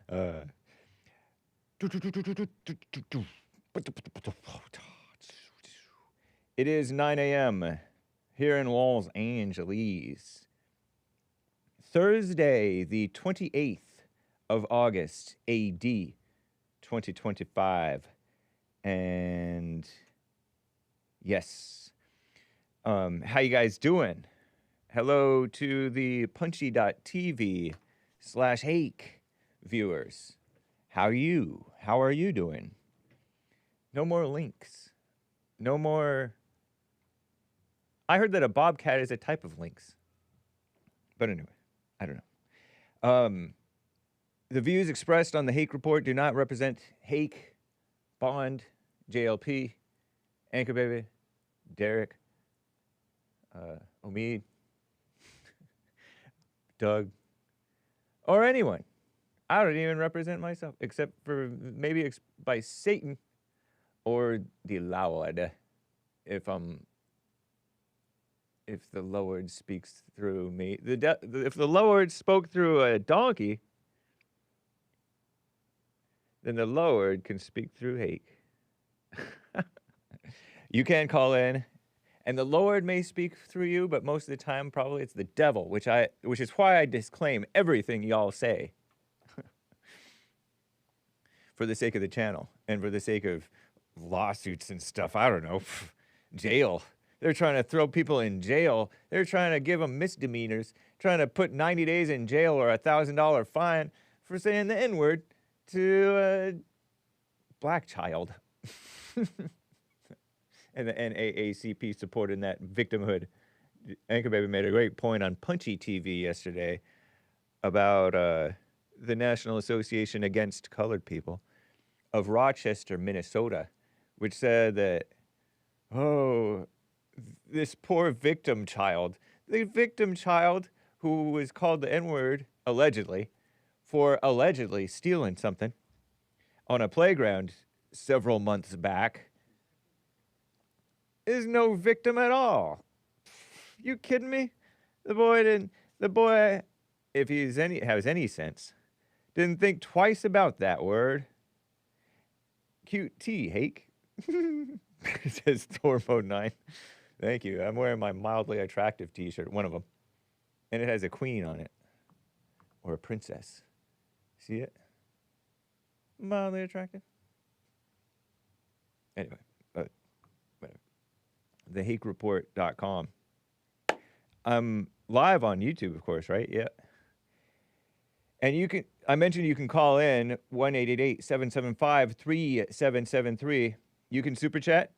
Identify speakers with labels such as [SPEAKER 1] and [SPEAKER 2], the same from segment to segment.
[SPEAKER 1] Uh, it is 9 a.m. here in Los Angeles. Thursday, the 28th of August, AD 2025. And yes, how you guys doing? Hello to the punchy.tv/Hake viewers. How are you doing? No more links. No more. I heard that a bobcat is a type of lynx. But anyway, I don't know. The views expressed on the Hake Report do not represent Hake, Bond, JLP, Anchor Baby, Derek, Meade, Doug, or anyone. I don't even represent myself, except for maybe by Satan or the Lord, if the Lord speaks through me. If the Lord spoke through a donkey, then the Lord can speak through Hake. You can call in, and the Lord may speak through you, but most of the time, probably it's the devil, which is why I disclaim everything y'all say. For the sake of the channel, and for the sake of lawsuits and stuff, I don't know, jail. They're trying to throw people in jail. They're trying to give them misdemeanors, trying to put 90 days in jail or a $1,000 fine for saying the N-word to a black child. And the NAACP supporting that victimhood. Anchor Baby made a great point on Punchy TV yesterday about the National Association Against Colored People of Rochester, Minnesota, which said that, oh, this poor victim child, the victim child who was called the N-word, allegedly, for allegedly stealing something on a playground several months back, is no victim at all. You kidding me? The boy, if has any sense, didn't think twice about that word. Cute tea, Hake. It says Tormo9. Thank you. I'm wearing my mildly attractive t-shirt, one of them. And it has a queen on it. Or a princess. See it? Mildly attractive. Anyway, whatever. TheHakeReport.com. I'm live on YouTube, of course, right? Yeah. And I mentioned you can call in 1-888-775-3773. You can super chat.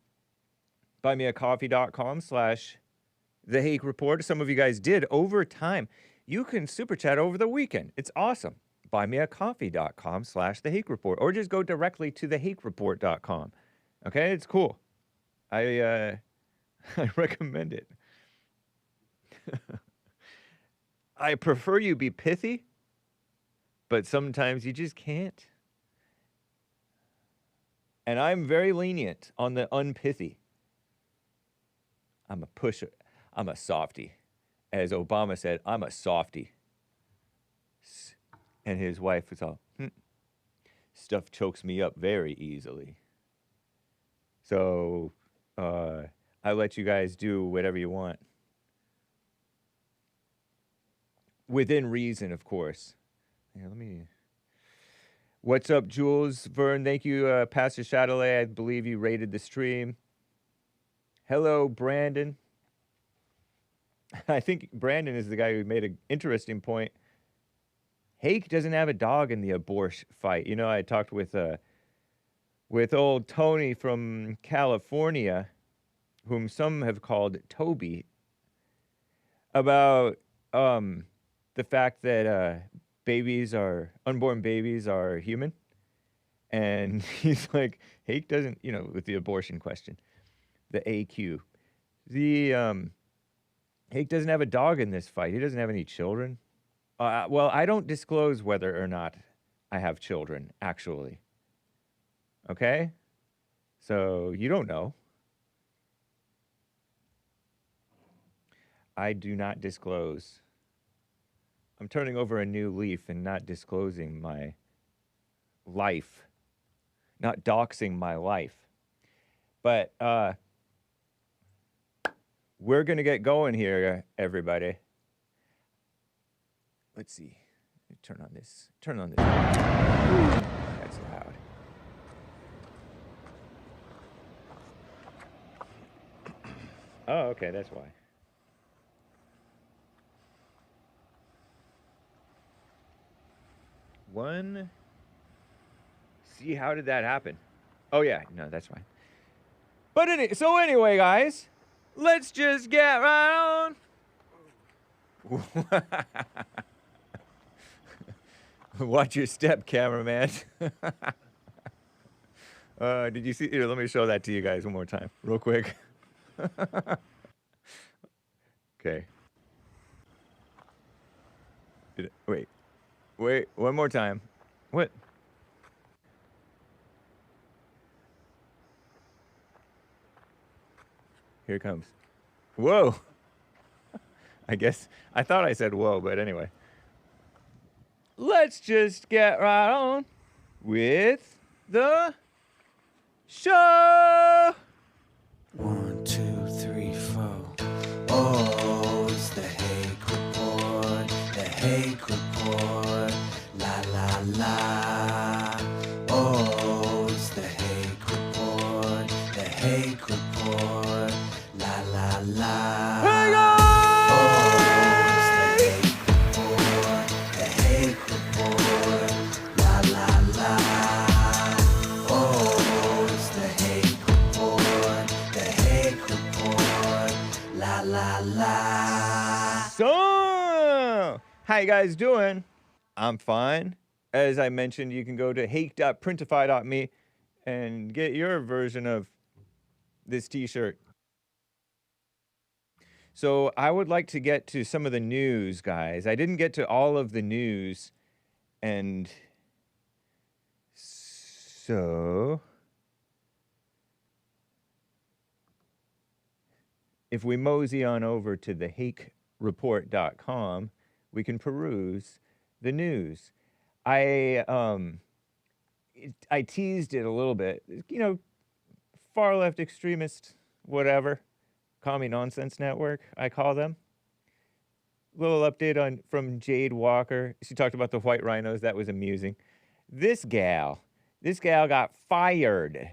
[SPEAKER 1] Buymeacoffee.com/The Hake Report. Some of you guys did over time. You can super chat over the weekend. It's awesome. Buymeacoffee.com/The Hake Report. Or just go directly to thehakereport.com. Okay, it's cool. I recommend it. I prefer you be pithy, but sometimes you just can't. And I'm very lenient on the unpithy. I'm a pusher. I'm a softy. As Obama said, I'm a softy. And his wife was all, stuff chokes me up very easily. So I let you guys do whatever you want. Within reason, of course. Here, What's up, Jules? Vern, thank you. Pastor Chatelet, I believe you rated the stream. Hello, Brandon. I think Brandon is the guy who made an interesting point. Hake doesn't have a dog in the Aborsh fight. You know, I talked with old Tony from California, whom some have called Toby, about the fact that unborn babies are human. And he's like, Hake doesn't, with the abortion question, the AQ. Hake doesn't have a dog in this fight. He doesn't have any children. Well, I don't disclose whether or not I have children, actually. Okay? So you don't know. I do not disclose. I'm turning over a new leaf and not disclosing my life, not doxing my life. But we're going to get going here, everybody. Let's see. Turn on this. Turn on this. That's loud. Oh, okay, that's why. One. See, how did that happen? Oh, yeah, no, that's fine. But so anyway, guys, let's just get right on. Watch your step, cameraman. Did you see? Here, let me show that to you guys one more time, real quick. Okay. Wait, one more time. What? Here it comes. Whoa. I guess, I thought I said whoa, but anyway. Let's just get right on with the show.
[SPEAKER 2] 1, 2, 3, 4. Oh, it's the Hake Report. The Hake Report. La la la. Oh, it's the Hake Report. The Hake Report. La la la.
[SPEAKER 1] Hey guys! So, how you guys doing? I'm fine. As I mentioned, you can go to hake.printify.me and get your version of this t-shirt. So I would like to get to some of the news, guys. I didn't get to all of the news, and so if we mosey on over to the hakereport.com, we can peruse the news. I teased it a little bit. You know, far left extremist, whatever, commie nonsense network, I call them. Little update from Jade Walker. She talked about the white rhinos. That was amusing. This gal got fired.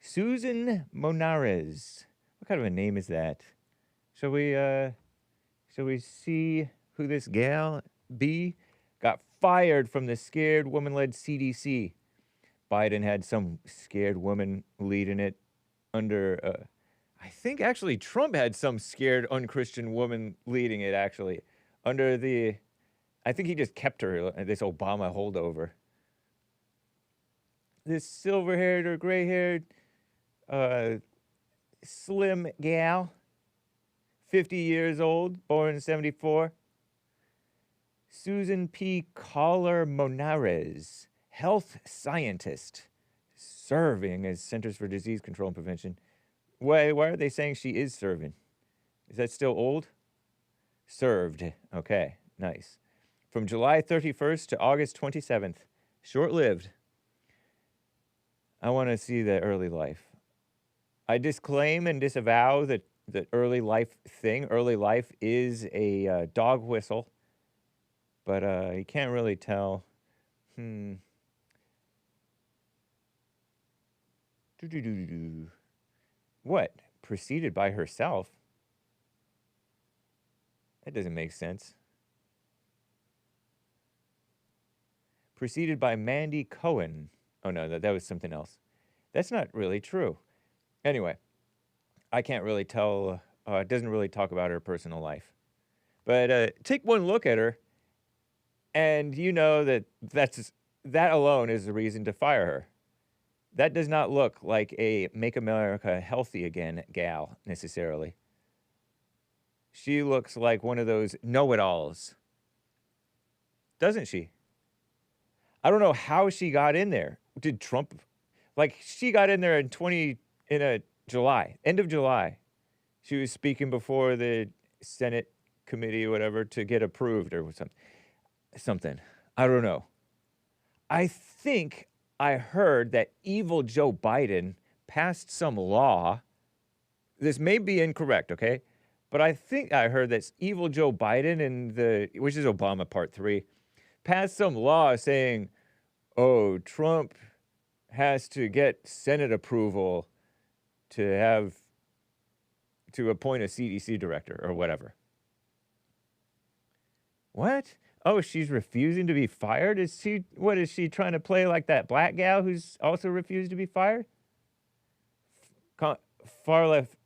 [SPEAKER 1] Susan Monares. What kind of a name is that? Shall we see who this gal be? Got fired from the scared woman-led CDC. Biden had some scared woman leading it under, I think actually Trump had some scared unchristian woman leading it actually. Under the, I think he just kept her, this Obama holdover. This silver-haired or gray-haired, slim gal, 50 years old, born in 74. Susan P. Collar Monares, health scientist, serving as Centers for Disease Control and Prevention. Why are they saying she is serving? Is that still old? Served. Okay, nice. From July 31st to August 27th. Short-lived. I want to see the early life. I disclaim and disavow that the early life thing. Early life is a dog whistle. But you can't really tell. What? Preceded by herself? That doesn't make sense. Preceded by Mandy Cohen. Oh no, that was something else. That's not really true. Anyway, I can't really tell. It doesn't really talk about her personal life. But take one look at her, and you know that that alone is the reason to fire her. That does not look like a Make America Healthy Again gal, necessarily. She looks like one of those know-it-alls. Doesn't she? I don't know how she got in there. Did Trump... Like, she got in there in July, end of July. She was speaking before the Senate committee or whatever to get approved or something. I don't know. I think I heard that evil Joe Biden passed some law. This may be incorrect, okay? But I think I heard that evil Joe Biden which is Obama Part 3, passed some law saying, oh, Trump has to get Senate approval to appoint a CDC director or whatever. What? Oh, she's refusing to be fired? Is she trying to play like that black gal who's also refused to be fired? Far left,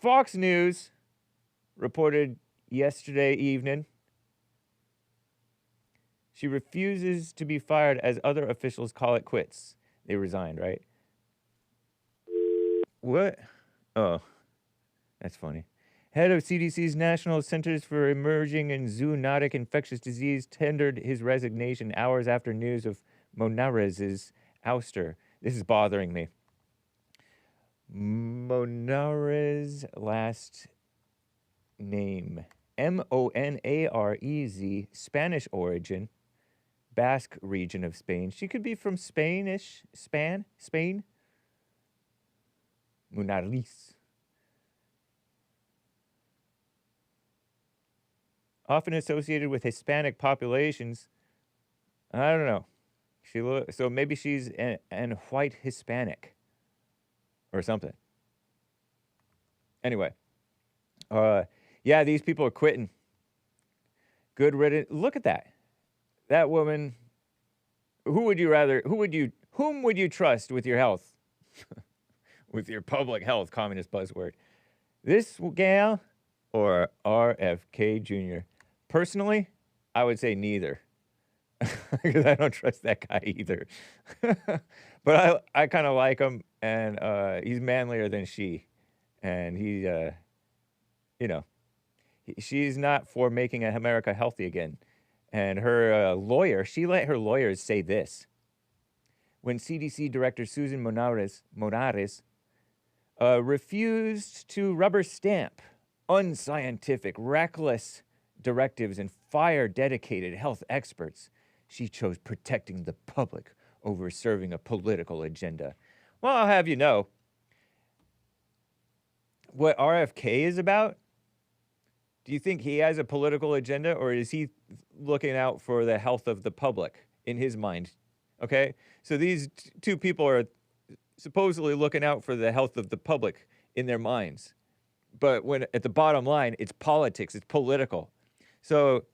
[SPEAKER 1] Fox News reported yesterday evening she refuses to be fired as other officials call it quits. They resigned, right? What? Oh, that's funny. Head of CDC's National Centers for Emerging and Zoonotic Infectious Disease tendered his resignation hours after news of Monarez's ouster. This is bothering me. Monarez last name. Monarez, Spanish origin, Basque region of Spain. She could be from Spain. Munariz. Often associated with Hispanic populations. I don't know. So maybe she's an white Hispanic or something. Anyway. Yeah, these people are quitting. Good riddance. Look at that. That woman. Whom would you trust with your health? With your public health, communist buzzword. This gal or RFK Jr.? Personally, I would say neither. Because I don't trust that guy either. But I kind of like him, and he's manlier than she. And she's not for making America healthy again. And her lawyer, she let her lawyers say this. When CDC Director Susan Monarez refused to rubber stamp unscientific, reckless directives and fire dedicated health experts, she chose protecting the public over serving a political agenda. Well, I'll have you know, what RFK is about. Do you think he has a political agenda, or is he looking out for the health of the public in his mind? Okay? So these two people are supposedly looking out for the health of the public in their minds. But when at the bottom line, it's politics, it's political. So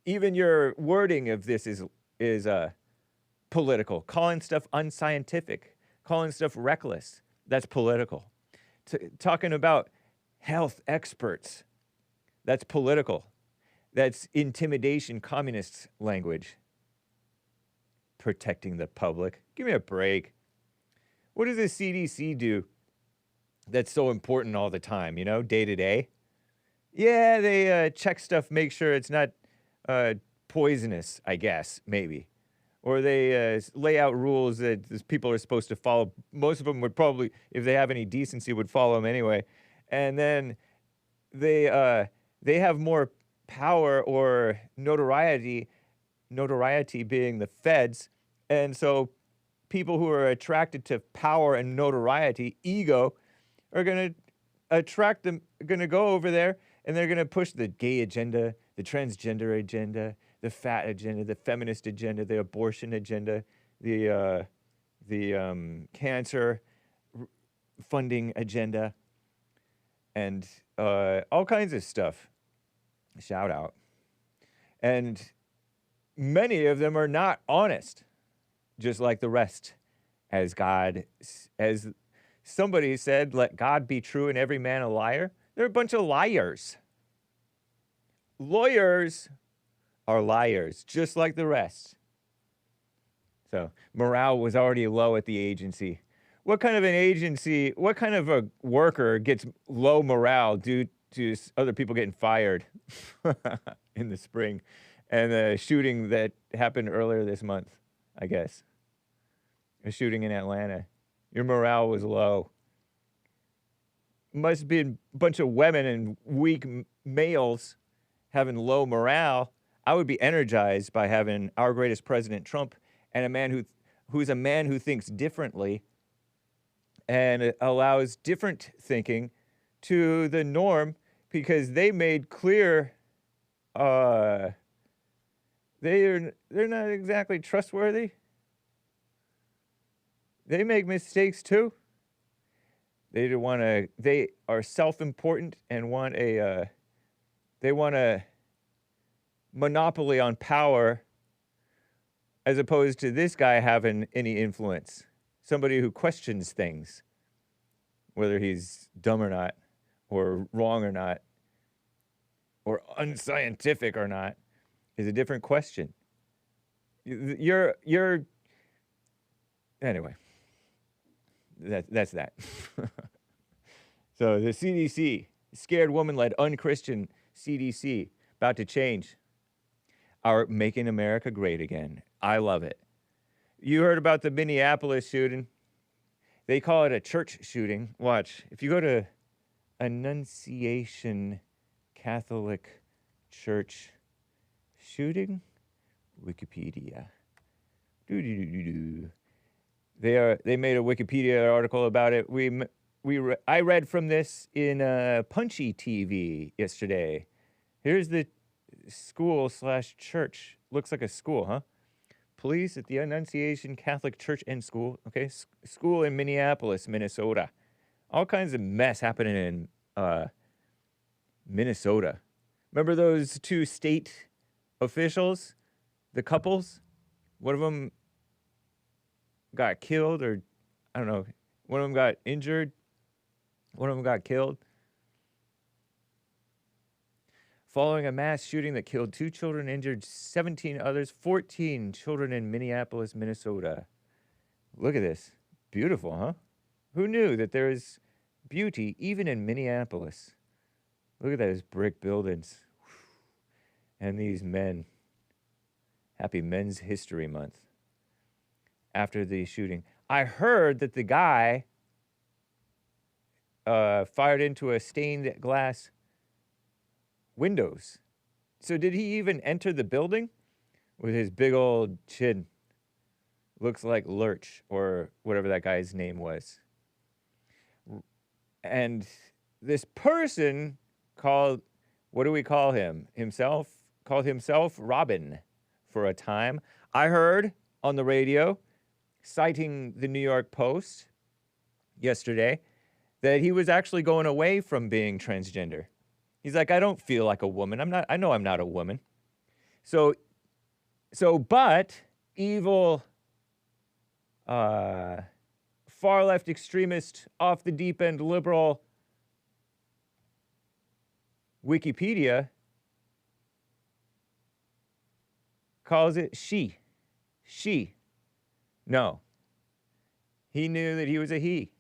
[SPEAKER 1] even your wording of this is political. Calling stuff unscientific, calling stuff reckless, that's political. Talking about health experts, that's political. That's intimidation, communist language. Protecting the public. Give me a break. What does the CDC do that's so important all the time, day to day? Yeah, they check stuff, make sure it's not poisonous, I guess, maybe. Or they lay out rules that people are supposed to follow. Most of them would probably, if they have any decency, would follow them anyway. And then they have more power or notoriety being the feds. And so people who are attracted to power and notoriety, ego, are going to go over there, and they're going to push the gay agenda, the transgender agenda, the fat agenda, the feminist agenda, the abortion agenda, the cancer funding agenda, and all kinds of stuff. Shout out. And many of them are not honest, just like the rest. As somebody said, let God be true and every man a liar. They're a bunch of liars. Lawyers are liars, just like the rest. So morale was already low at the agency. What kind of a worker gets low morale due to other people getting fired in the spring? And the shooting that happened earlier this month, I guess. A shooting in Atlanta. Your morale was low. Must be a bunch of women and weak males having low morale. I would be energized by having our greatest president, Trump, and who's a man who thinks differently and allows different thinking to the norm, because they made clear they're not exactly trustworthy. They make mistakes too. They are self-important and want a monopoly on power, as opposed to this guy having any influence. Somebody who questions things, whether he's dumb or not, or wrong or not, or unscientific or not, is a different question. Anyway, that's that. So the CDC, scared woman-led unchristian CDC, about to change our Making America Great Again. I love it. You heard about the Minneapolis shooting? They call it a church shooting. Watch. If you go to Annunciation Catholic Church shooting, Wikipedia. They made a Wikipedia article about it. I read from this in Punchy TV yesterday. Here's the school/church. Looks like a school, huh? Police at the Annunciation Catholic Church and School. Okay, school in Minneapolis, Minnesota. All kinds of mess happening in Minnesota. Remember those two state officials, the couples? One of them got killed, or I don't know. One of them got injured. One of them got killed. Following a mass shooting that killed 2 children, injured 17 others, 14 children in Minneapolis, Minnesota. Look at this. Beautiful, huh? Who knew that there is beauty even in Minneapolis? Look at those brick buildings. And these men. Happy Men's History Month. After the shooting, I heard that the guy fired into a stained glass windows. So did he even enter the building? With his big old chin? Looks like Lurch, or whatever that guy's name was. And this person called, what do we call him? Called himself Robin for a time. I heard on the radio, citing the New York Post yesterday, that he was actually going away from being transgender. He's like, I don't feel like a woman. I know I'm not a woman. But evil, far left extremist, off the deep end liberal Wikipedia calls it she. She. No. He knew that he was a he.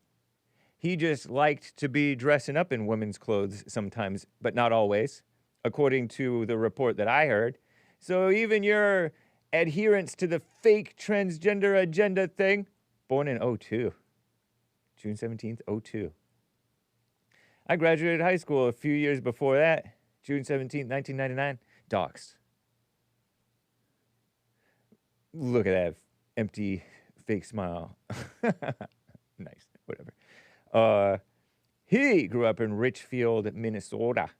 [SPEAKER 1] He just liked to be dressing up in women's clothes sometimes, but not always, according to the report that I heard. So even your adherence to the fake transgender agenda thing, born in 2002, June 17th, 2002. I graduated high school a few years before that, June 17th, 1999, doxed. Look at that empty fake smile. Nice, whatever. He grew up in Richfield, Minnesota.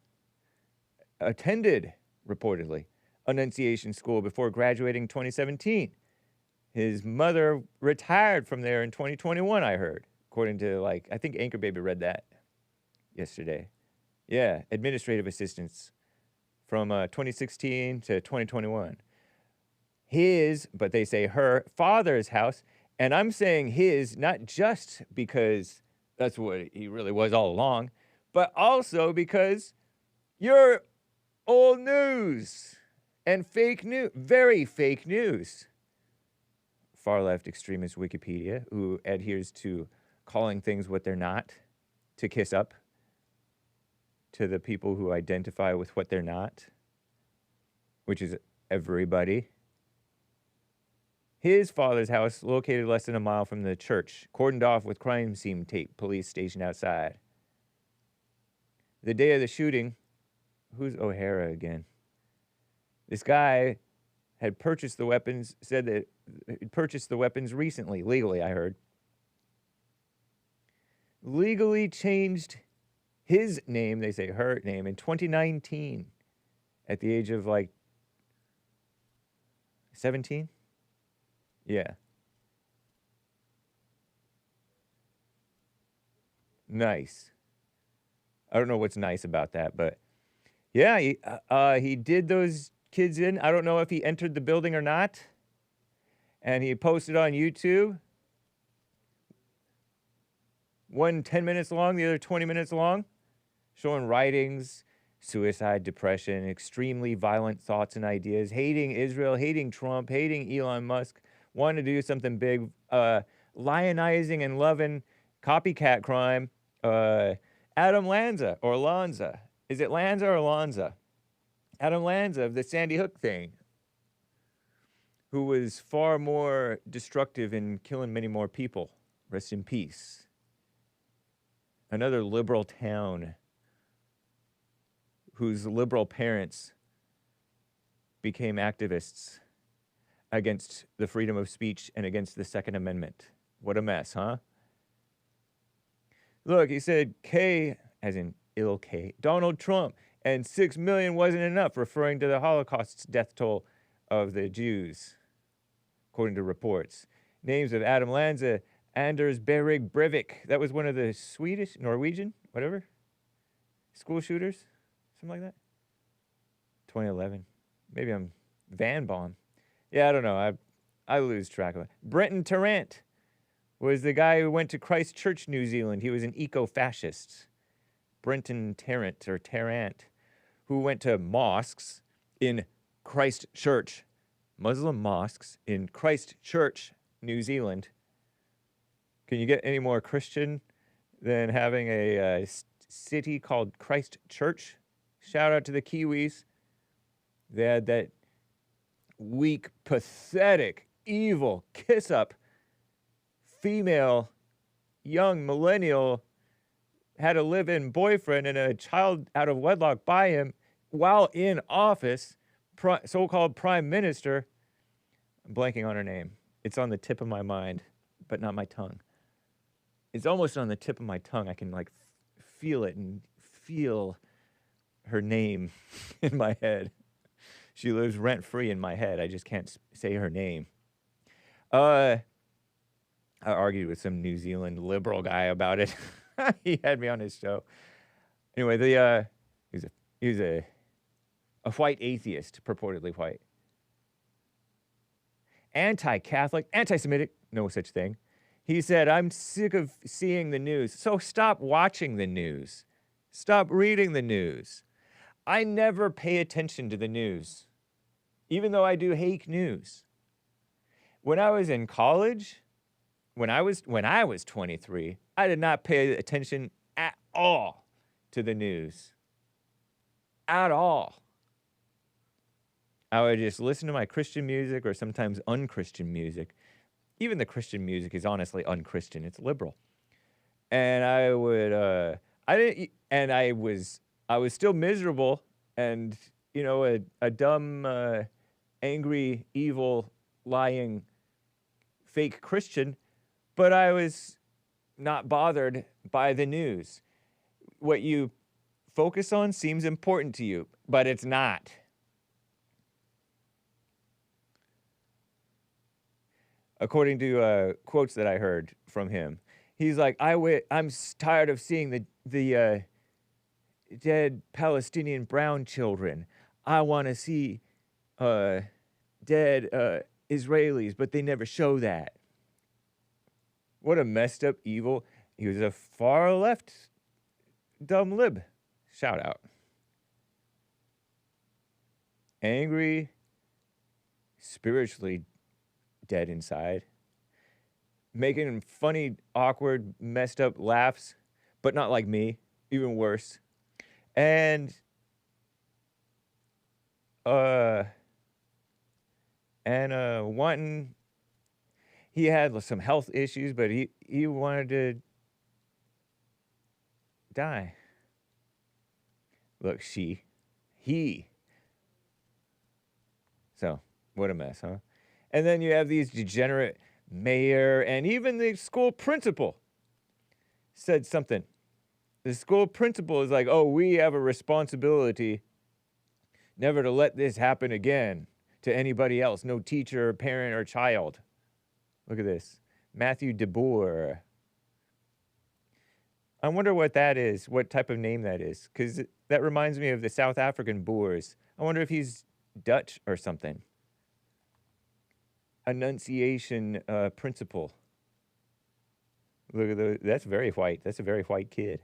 [SPEAKER 1] Attended, reportedly, Annunciation School before graduating in 2017. His mother retired from there in 2021, I heard. According to, I think Anchor Baby read that yesterday. Yeah, administrative assistants from 2016 to 2021. But they say her father's house, and I'm saying his, not just because that's what he really was all along, but also because you're old news and fake news, very fake news. Far left extremist Wikipedia, who adheres to calling things what they're not, to kiss up to the people who identify with what they're not, which is everybody. His father's house, located less than a mile from the church, cordoned off with crime scene tape, police stationed outside. The day of the shooting, who's O'Hara again? This guy had purchased the weapons, said that he purchased the weapons recently, legally, I heard. Legally changed his name, they say her name, in 2019 at the age of like 17? Yeah. Nice. I don't know what's nice about that, but yeah, he did those kids in. I don't know if he entered the building or not. And he posted on YouTube. One 10 minutes long, the other 20 minutes long, showing writings, suicide, depression, extremely violent thoughts and ideas, hating Israel, hating Trump, hating Elon Musk, wanting to do something big, lionizing and loving copycat crime, Adam Lanza, or Lanza. Is it Lanza or Lanza? Adam Lanza of the Sandy Hook thing, who was far more destructive in killing many more people. Rest in peace. Another liberal town whose liberal parents became activists against the freedom of speech and against the Second Amendment. What a mess, huh? Look, he said K, as in ill K, Donald Trump, and 6 million wasn't enough, referring to the Holocaust's death toll of the Jews, according to reports. Names of Adam Lanza, Anders Behring Breivik. That was one of the Swedish, Norwegian, whatever, school shooters, something like that. 2011. Maybe I'm Van Baum. Yeah, I don't know. I lose track of it. Brenton Tarrant was the guy who went to Christchurch, New Zealand. He was an eco-fascist. Brenton Tarrant, or Tarrant, who went to mosques in Christchurch, Muslim mosques in Christchurch, New Zealand. Can you get any more Christian than having a city called Christchurch? Shout out to the Kiwis. They had that weak, pathetic, evil, kiss-up female, young millennial had a live-in boyfriend and a child out of wedlock by him while in office, so-called prime minister. I'm blanking on her name. It's on the tip of my mind, but not my tongue. It's almost on the tip of my tongue. I can like feel it and feel her name in my head. She lives rent-free in my head. I just can't say her name. I argued with some New Zealand liberal guy about it. He had me on his show. Anyway, he was a white atheist, purportedly white. Anti-Catholic, anti-Semitic, no such thing. He said, I'm sick of seeing the news, so stop watching the news. Stop reading the news. I never pay attention to the news, even though I do Hake news. When I was in college, when I was 23, I did not pay attention at all to the news. At all. I would just listen to my Christian music or sometimes unchristian music. Even the Christian music is honestly unchristian. It's liberal. And I would, I was still miserable and, you know, a dumb, angry, evil, lying, fake Christian, but I was not bothered by the news. What you focus on seems important to you, but it's not. According to quotes that I heard from him, he's like, I'm tired of seeing the dead Palestinian brown children. I want to see dead Israelis, but they never show that. What a messed up evil. He was a far left dumb lib. Shout out. Angry, spiritually dead inside. Making funny, awkward, messed up laughs, but not like me. Even worse. And wanting, he had some health issues, but he wanted to die. Look, he So, what a mess, huh? And then you have these degenerate mayor and even the school principal said something. The school principal is like, oh, we have a responsibility never to let this happen again to anybody else. No teacher, parent, or child. Look at this. Matthew DeBoer. I wonder what that is, what type of name that is, because that reminds me of the South African Boers. I wonder if he's Dutch or something. Annunciation principle. Look at those. That's very white. That's a very white kid.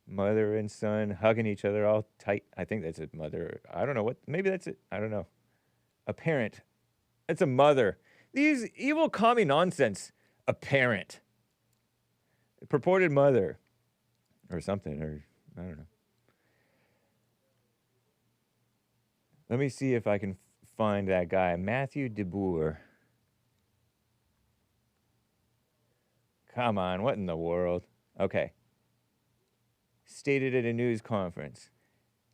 [SPEAKER 1] Mother and son hugging each other all tight. I think that's a mother. I don't know what. Maybe that's it. I don't know. A parent. It's a mother. These evil commie nonsense. A parent. Purported mother. Or something. Or I don't know. Let me see if I can find that guy. Matthew DeBoer. Come on. What in the world? Okay. Stated at a news conference.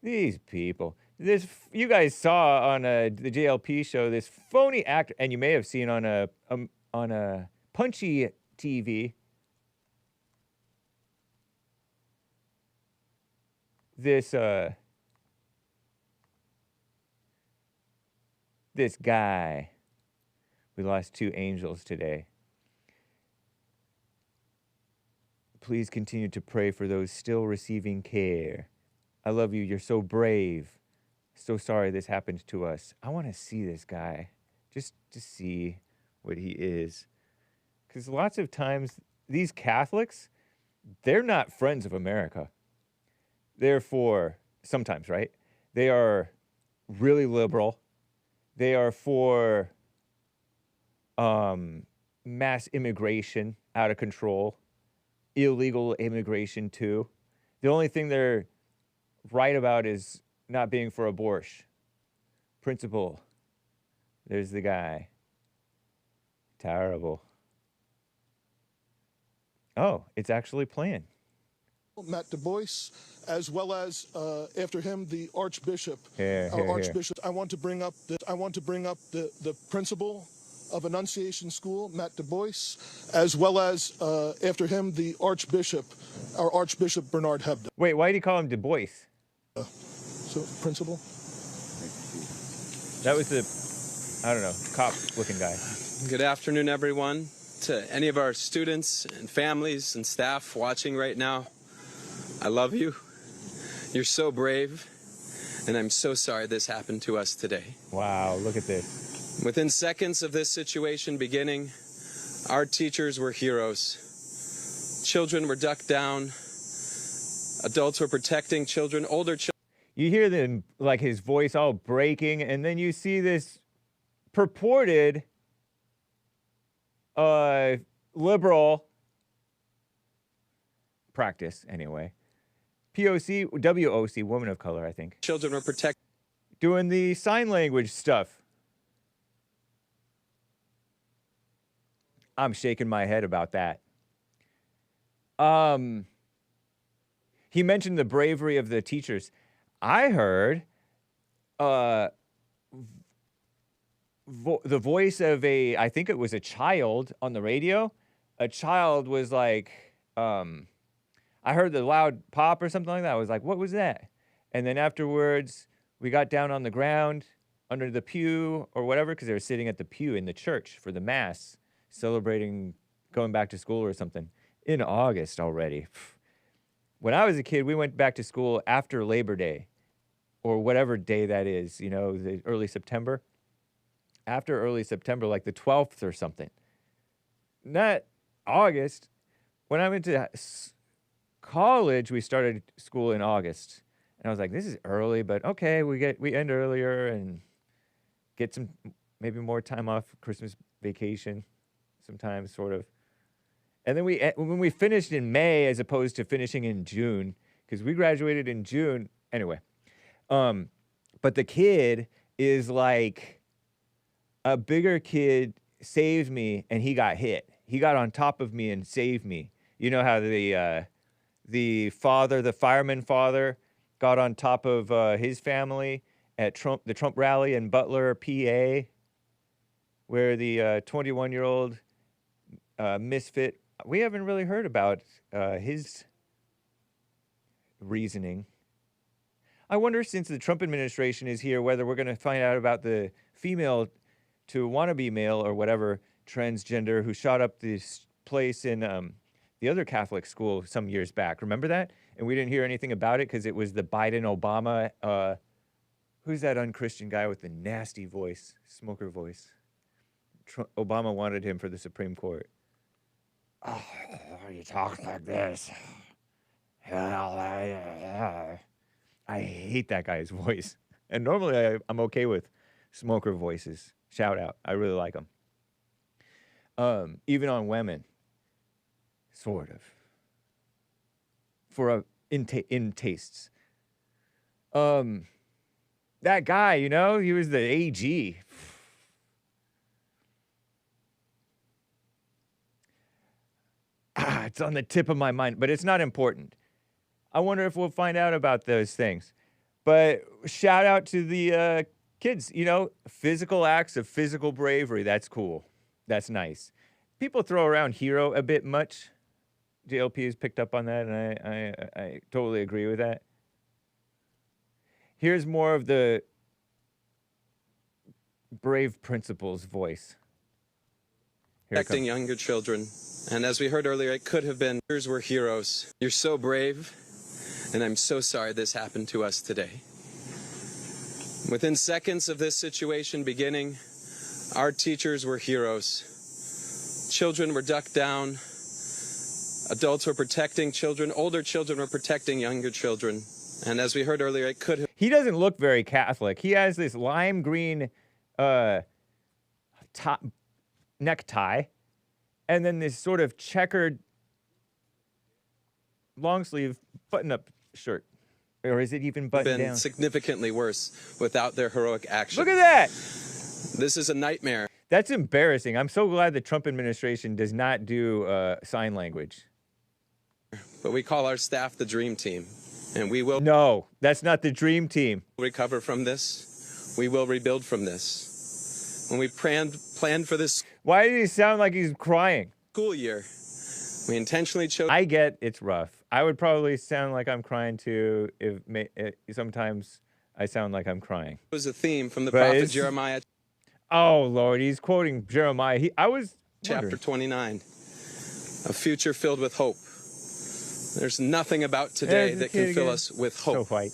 [SPEAKER 1] These people. This you guys saw on the JLP show this phony actor, and you may have seen on a Punchy TV. This this guy. We lost 2 angels today. Please continue to pray for those still receiving care. I love you. You're so brave. So sorry this happened to us. I want to see this guy just to see what he is. Because lots of times these Catholics, they're not friends of America. Therefore, sometimes, right? They are really liberal. They are for mass immigration out of control. Illegal immigration too. The only thing they're right about is not being for abortion. Principal. There's the guy. Terrible. Oh, it's actually playing.
[SPEAKER 3] Matt Du Bois, as well as after him the Archbishop.
[SPEAKER 1] Here.
[SPEAKER 3] Archbishop. I want to bring up the principal of Annunciation School, Matt Du Bois, as well as after him the Archbishop, our Archbishop Bernard Hebda.
[SPEAKER 1] Wait, why do you call him Du Bois?
[SPEAKER 3] So principal.
[SPEAKER 1] That was the, I don't know, cop-looking guy.
[SPEAKER 4] Good afternoon, everyone. To any of our students and families and staff watching right now, I love you. You're so brave, and I'm so sorry this happened to us today.
[SPEAKER 1] Wow, look at this.
[SPEAKER 4] Within seconds of this situation beginning, our teachers were heroes. Children were ducked down. Adults were protecting children, older children.
[SPEAKER 1] You hear them, like his voice all breaking, and then you see this purported liberal practice, anyway. POC, WOC, woman of color, I think.
[SPEAKER 4] Children were protected.
[SPEAKER 1] Doing the sign language stuff. I'm shaking my head about that. He mentioned the bravery of the teachers. I heard the voice of I think it was a child on the radio. A child was like, I heard the loud pop or something like that. I was like, what was that? And then afterwards, we got down on the ground under the pew or whatever, because they were sitting at the pew in the church for the mass, celebrating going back to school or something in August already. When I was a kid, we went back to school after Labor Day or whatever day that is, you know, the early September. After early September, like the 12th or something. Not August. When I went to college, we started school in August. And I was like, this is early, but okay, we end earlier and get some, maybe more time off, Christmas vacation sometimes, sort of. And then when we finished in May as opposed to finishing in June, because we graduated in June, anyway. But the kid is like, a bigger kid saved me and he got hit. He got on top of me and saved me. You know how the fireman father got on top of his family at the Trump rally in Butler, PA, where the 21-year-old misfit, we haven't really heard about his reasoning. I wonder, since the Trump administration is here, whether we're going to find out about the female to wannabe male or whatever transgender who shot up this place in the other Catholic school some years back. Remember that? And we didn't hear anything about it because it was the Biden-Obama, who's that unchristian guy with the nasty voice, smoker voice? Obama wanted him for the Supreme Court. Oh, you talk like this. I hate that guy's voice. And normally I'm okay with smoker voices. Shout out. I really like them. Even on women. Sort of. For in tastes. That guy, you know, he was the AG. It's on the tip of my mind, but it's not important. I wonder if we'll find out about those things. But shout out to the kids, you know, physical acts of physical bravery. That's cool. That's nice. People throw around hero a bit much. JLP has picked up on that, and I totally agree with that. Here's more of the brave principal's voice.
[SPEAKER 4] Protecting younger children. And as we heard earlier, it could have been, yours were heroes. You're so brave, and I'm so sorry this happened to us today. Within seconds of this situation beginning, our teachers were heroes. Children were ducked down. Adults were protecting children. Older children were protecting younger children. And as we heard earlier, it could have...
[SPEAKER 1] He doesn't look very Catholic. He has this lime green necktie, and then this sort of checkered long sleeve button-up shirt. Or is it even buttoned down?
[SPEAKER 4] Significantly worse without their heroic action.
[SPEAKER 1] Look at that!
[SPEAKER 4] This is a nightmare.
[SPEAKER 1] That's embarrassing. I'm so glad the Trump administration does not do sign language.
[SPEAKER 4] But we call our staff the dream team. And we will...
[SPEAKER 1] No, that's not the dream team.
[SPEAKER 4] ...recover from this. We will rebuild from this. When we planned for this...
[SPEAKER 1] Why does he sound like he's crying?
[SPEAKER 4] ...school year, we intentionally chose...
[SPEAKER 1] I get it's rough. I would probably sound like I'm crying too if sometimes I sound like I'm crying.
[SPEAKER 4] It was a theme from the prophet Jeremiah.
[SPEAKER 1] Oh, Lord, he's quoting Jeremiah. I was
[SPEAKER 4] Chapter 29. A future filled with hope. There's nothing about today that can fill us with hope.
[SPEAKER 1] So white.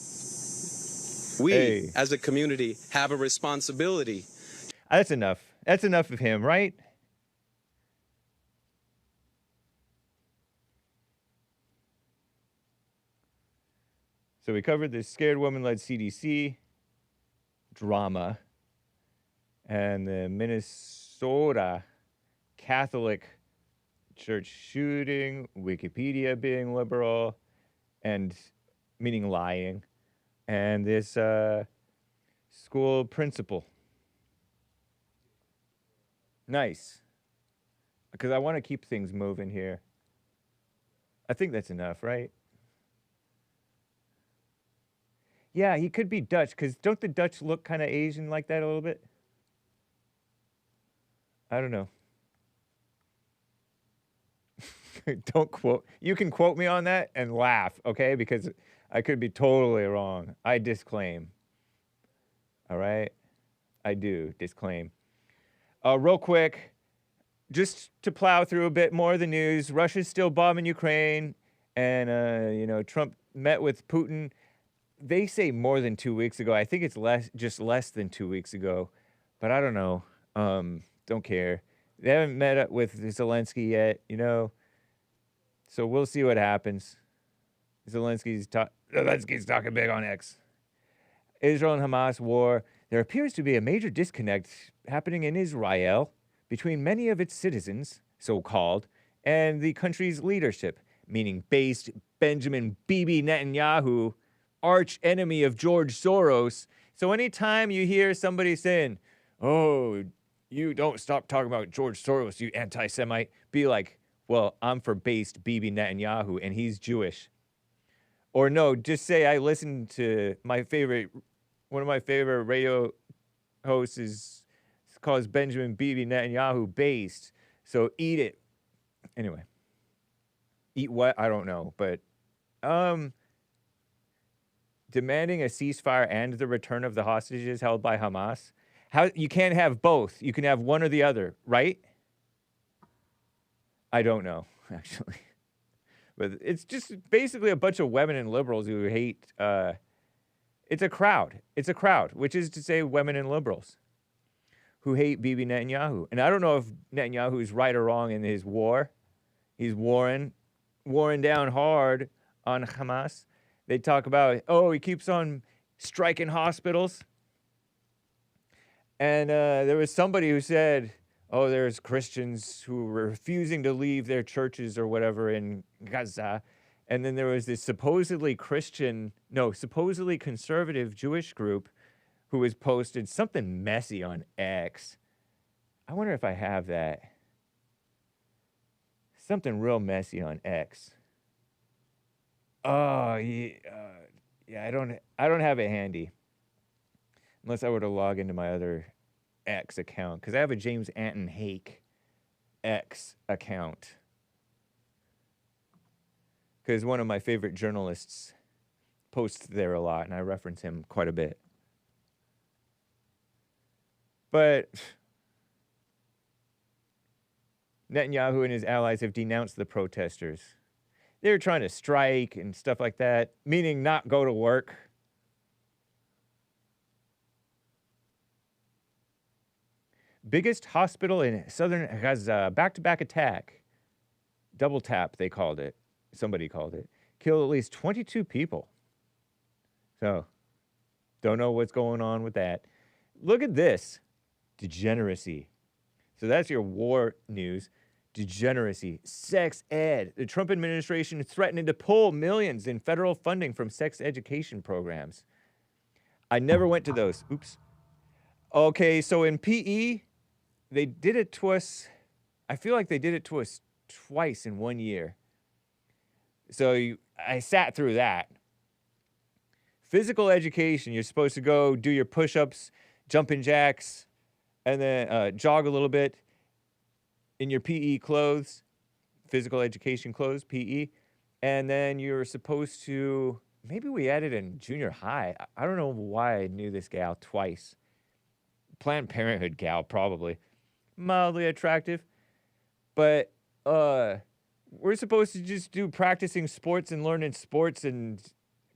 [SPEAKER 4] We, as a community, have a responsibility.
[SPEAKER 1] That's enough. That's enough of him, right? So we covered the scared woman-led CDC drama and the Minnesota Catholic church shooting, Wikipedia being liberal, and meaning lying, and this school principal. Nice. Because I want to keep things moving here. I think that's enough, right? Yeah, he could be Dutch, because don't the Dutch look kind of Asian like that a little bit? I don't know. Don't quote. You can quote me on that and laugh, okay? Because I could be totally wrong. I disclaim. All right? I do disclaim. Real quick, just to plow through a bit more of the news, Russia's still bombing Ukraine, and, you know, Trump met with Putin. They say more than 2 weeks ago. I think it's just less than 2 weeks ago, but I don't know. Don't care. They haven't met up with Zelensky yet, you know. So we'll see what happens. Zelensky's talking big on X. Israel and Hamas war. There appears to be a major disconnect happening in Israel between many of its citizens, so-called, and the country's leadership, meaning based Benjamin Bibi Netanyahu, arch enemy of George Soros. So anytime you hear somebody saying, oh, you don't stop talking about George Soros, you anti-Semite, be like, well, I'm for based Bibi Netanyahu, and he's Jewish. Or no, just say I listened to my favorite one of my favorite radio hosts is calls Benjamin Bibi Netanyahu based. So eat it. Anyway. Eat what? I don't know. But demanding a ceasefire and the return of the hostages held by Hamas. How you can't have both. You can have one or the other, right? I don't know, actually. But it's just basically a bunch of women and liberals who hate. It's a crowd. It's a crowd, which is to say women and liberals who hate Bibi Netanyahu. And I don't know if Netanyahu is right or wrong in his war. He's warring down hard on Hamas. They talk about, he keeps on striking hospitals. And there was somebody who said, there's Christians who were refusing to leave their churches or whatever in Gaza. And then there was this supposedly conservative Jewish group who has posted something messy on X. I wonder if I have that. Something real messy on X. Oh, yeah, I don't have it handy. Unless I were to log into my other X account, because I have a James Anton Hake X account. Because one of my favorite journalists posts there a lot, and I reference him quite a bit. But Netanyahu and his allies have denounced the protesters. They were trying to strike and stuff like that, meaning not go to work. Biggest hospital in southern Gaza, back-to-back attack. Double tap, they called it. Somebody called it. Killed at least 22 people. So, don't know what's going on with that. Look at this. Degeneracy. So that's your war news. Degeneracy. Sex ed. The Trump administration threatening to pull millions in federal funding from sex education programs. I never went to those. Oops. Okay, so in PE, they did it to us. I feel like they did it to us twice in 1 year. So I sat through that. Physical education, you're supposed to go do your push-ups, jumping jacks, and then jog a little bit in your PE clothes, physical education clothes, PE. And then you're supposed to, maybe we added in junior high. I don't know why I knew this gal twice. Planned Parenthood gal, probably. Mildly attractive. But we're supposed to just do practicing sports and learning sports and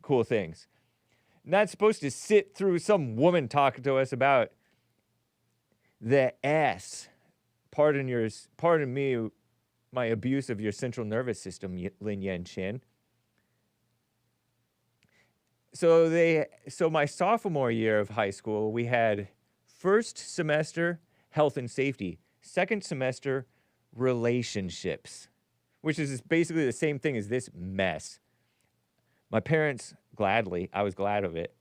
[SPEAKER 1] cool things. Not supposed to sit through some woman talking to us about the ass. Pardon me, my abuse of your central nervous system, Lin Yan Chin. So my sophomore year of high school, we had first semester health and safety, second semester relationships, which is basically the same thing as this mess. My parents, gladly, I was glad of it,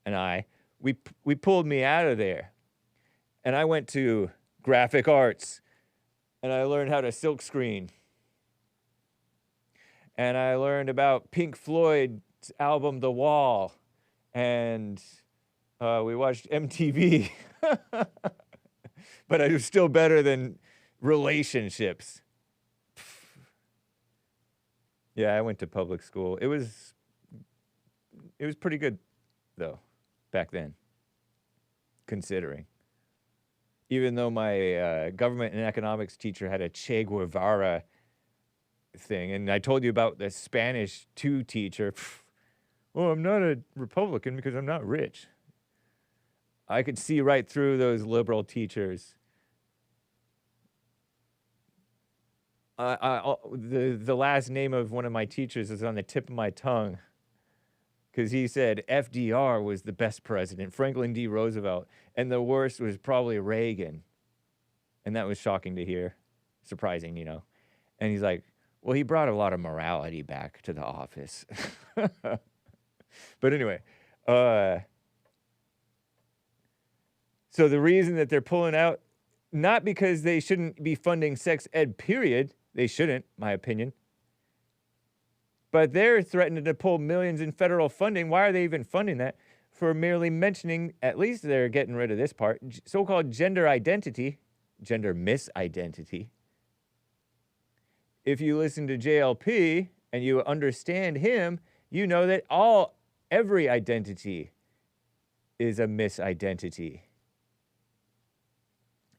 [SPEAKER 1] and we pulled me out of there. And I went to graphic arts, and I learned how to silk screen. And I learned about Pink Floyd's album, The Wall, and we watched MTV. But it was still better than relationships. Yeah, I went to public school. It was pretty good, though, back then, considering. Even though my government and economics teacher had a Che Guevara thing, and I told you about the Spanish 2 teacher. I'm not a Republican because I'm not rich. I could see right through those liberal teachers. The last name of one of my teachers is on the tip of my tongue, because he said FDR was the best president, Franklin D. Roosevelt, and the worst was probably Reagan. And that was shocking to hear. Surprising, you know. And he's like, well, he brought a lot of morality back to the office. But anyway, so the reason that they're pulling out, not because they shouldn't be funding sex ed, period. They shouldn't, my opinion. But they're threatening to pull millions in federal funding. Why are they even funding that? for merely mentioning, at least they're getting rid of this part, so-called gender identity, gender misidentity. If you listen to JLP and you understand him, you know that every identity is a misidentity.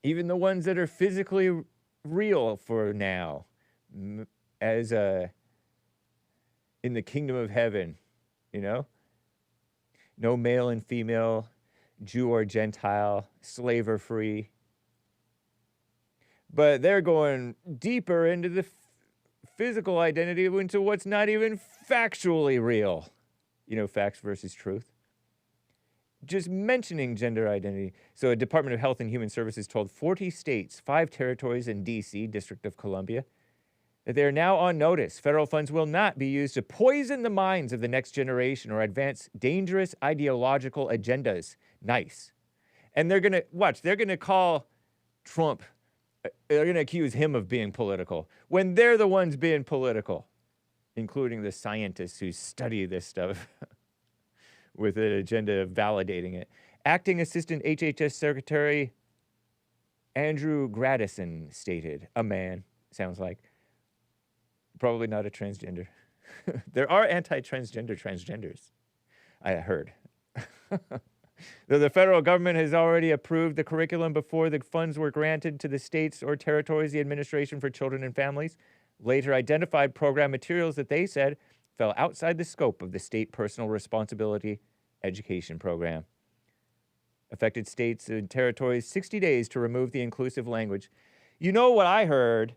[SPEAKER 1] Even the ones that are physically real for now, as in the kingdom of heaven, you know? No male and female, Jew or Gentile, slave or free. But they're going deeper into the physical identity, into what's not even factually real. You know, facts versus truth. Just mentioning gender identity. So a Department of Health and Human Services told 40 states, 5 territories, and D.C., District of Columbia, that they are now on notice. Federal funds will not be used to poison the minds of the next generation or advance dangerous ideological agendas. Nice. And they're going to call Trump, they're going to accuse him of being political when they're the ones being political, including the scientists who study this stuff with an agenda of validating it. Acting Assistant HHS Secretary Andrew Gradison stated, a man, sounds like, probably not a transgender. There are anti-transgender transgenders, I heard. Though the federal government has already approved the curriculum before the funds were granted to the states or territories, the Administration for Children and Families later identified program materials that they said fell outside the scope of the state personal responsibility education program. Affected states and territories 60 days to remove the inclusive language. You know what I heard?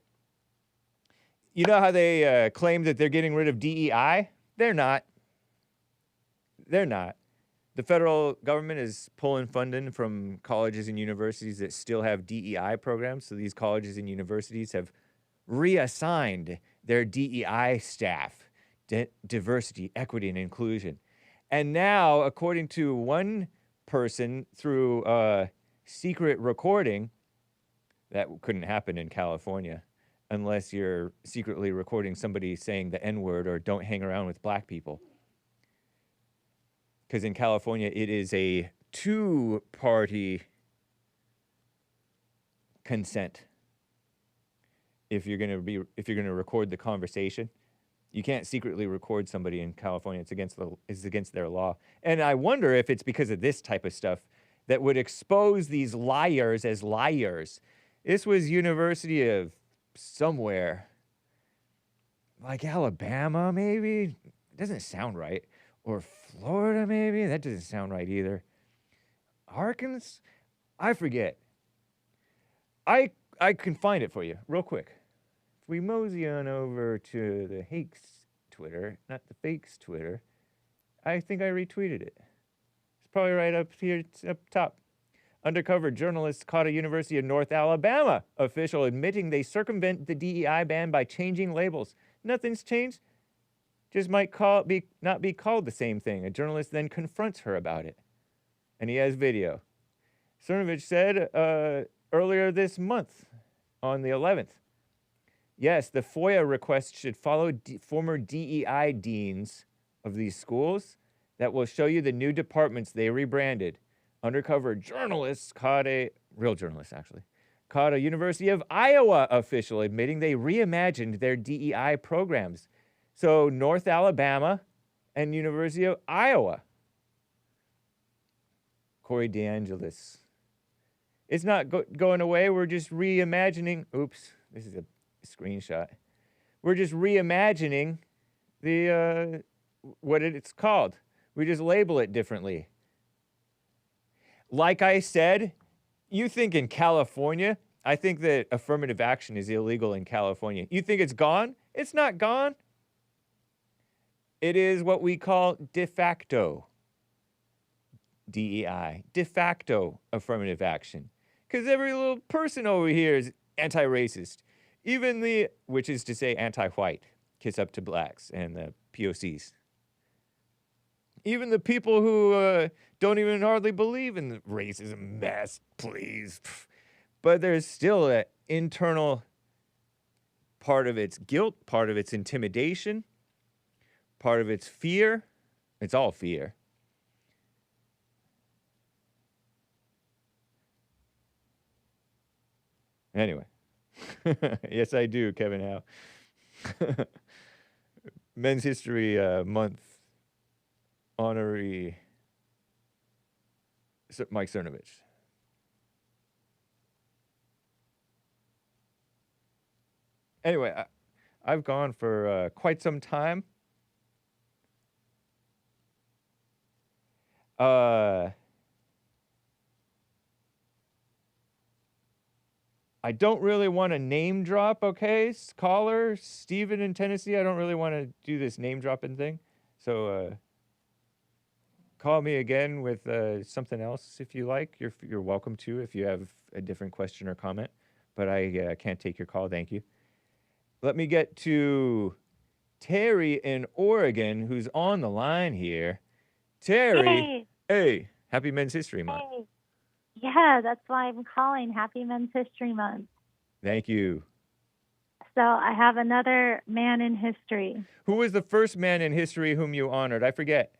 [SPEAKER 1] You know how they claim that they're getting rid of DEI? They're not. They're not. The federal government is pulling funding from colleges and universities that still have DEI programs. So these colleges and universities have reassigned their DEI staff, diversity, equity, and inclusion. And now, according to one person through secret recording, that couldn't happen in California unless you're secretly recording somebody saying the N-word or don't hang around with black people. Because in California, it is a 2-party consent. If you're gonna record the conversation, you can't secretly record somebody in California. It's against their law. And I wonder if it's because of this type of stuff that would expose these liars as liars. This was University of somewhere, like Alabama, maybe. It doesn't sound right. Or Florida, maybe? That doesn't sound right either. Arkansas? I forget. I can find it for you real quick. If we mosey on over to the Hake's Twitter, not the Fake's Twitter, I think I retweeted it. It's probably right up here, up top. Undercover journalists caught a University of North Alabama official admitting they circumvent the DEI ban by changing labels. Nothing's changed. Just might not be called the same thing. A journalist then confronts her about it. And he has video. Cernovich said earlier this month, on the 11th, yes, the FOIA request should follow former DEI deans of these schools that will show you the new departments they rebranded. Undercover journalists caught a University of Iowa official admitting they reimagined their DEI programs. So North Alabama and University of Iowa. Corey DeAngelis. It's not going away. We're just reimagining. Oops, this is a screenshot. We're just reimagining the what it's called. We just label it differently. Like I said, you think in California, I think that affirmative action is illegal in California. You think it's gone? It's not gone. It is what we call de facto DEI, de facto affirmative action. Because every little person over here is anti-racist. Even which is to say anti-white, kiss up to blacks and the POCs. Even the people who don't even hardly believe in the racism mess, please. But there's still an internal part of its guilt, part of its intimidation, part of its fear. It's all fear. Anyway. Yes, I do, Kevin Howe. Men's History Month honoree Mike Cernovich. Anyway, I've gone for quite some time. I don't really want to name drop, okay? Caller, Steven in Tennessee, I don't really want to do this name dropping thing. So call me again with something else if you like. You're welcome to if you have a different question or comment. But I can't take your call, thank you. Let me get to TERRI in Oregon, who's on the line here. TERRI, hey, happy Men's History Month.
[SPEAKER 5] Hey. Yeah, that's why I'm calling. Happy Men's History Month.
[SPEAKER 1] Thank you.
[SPEAKER 5] So I have another man in history.
[SPEAKER 1] Who was the first man in history whom you honored? I forget.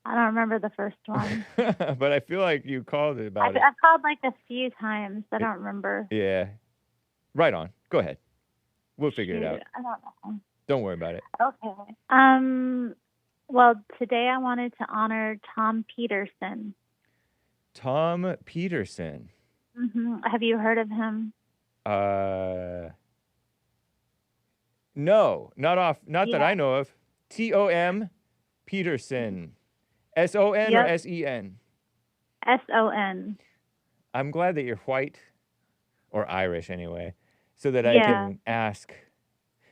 [SPEAKER 5] I don't remember the first one.
[SPEAKER 1] But I feel like you called it about it.
[SPEAKER 5] I've called like a few times. I don't remember.
[SPEAKER 1] Yeah. Right on. Go ahead. We'll figure it out.
[SPEAKER 5] I don't know.
[SPEAKER 1] Don't worry about it.
[SPEAKER 5] Okay. Well, today I wanted to honor Tom Peterson.
[SPEAKER 1] Tom Peterson.
[SPEAKER 5] Mm-hmm. Have you heard of him?
[SPEAKER 1] No, not that I know of. Tom Peterson. S-O-N or S-E-N?
[SPEAKER 5] S-O-N.
[SPEAKER 1] I'm glad that you're white, or Irish anyway, so that I can ask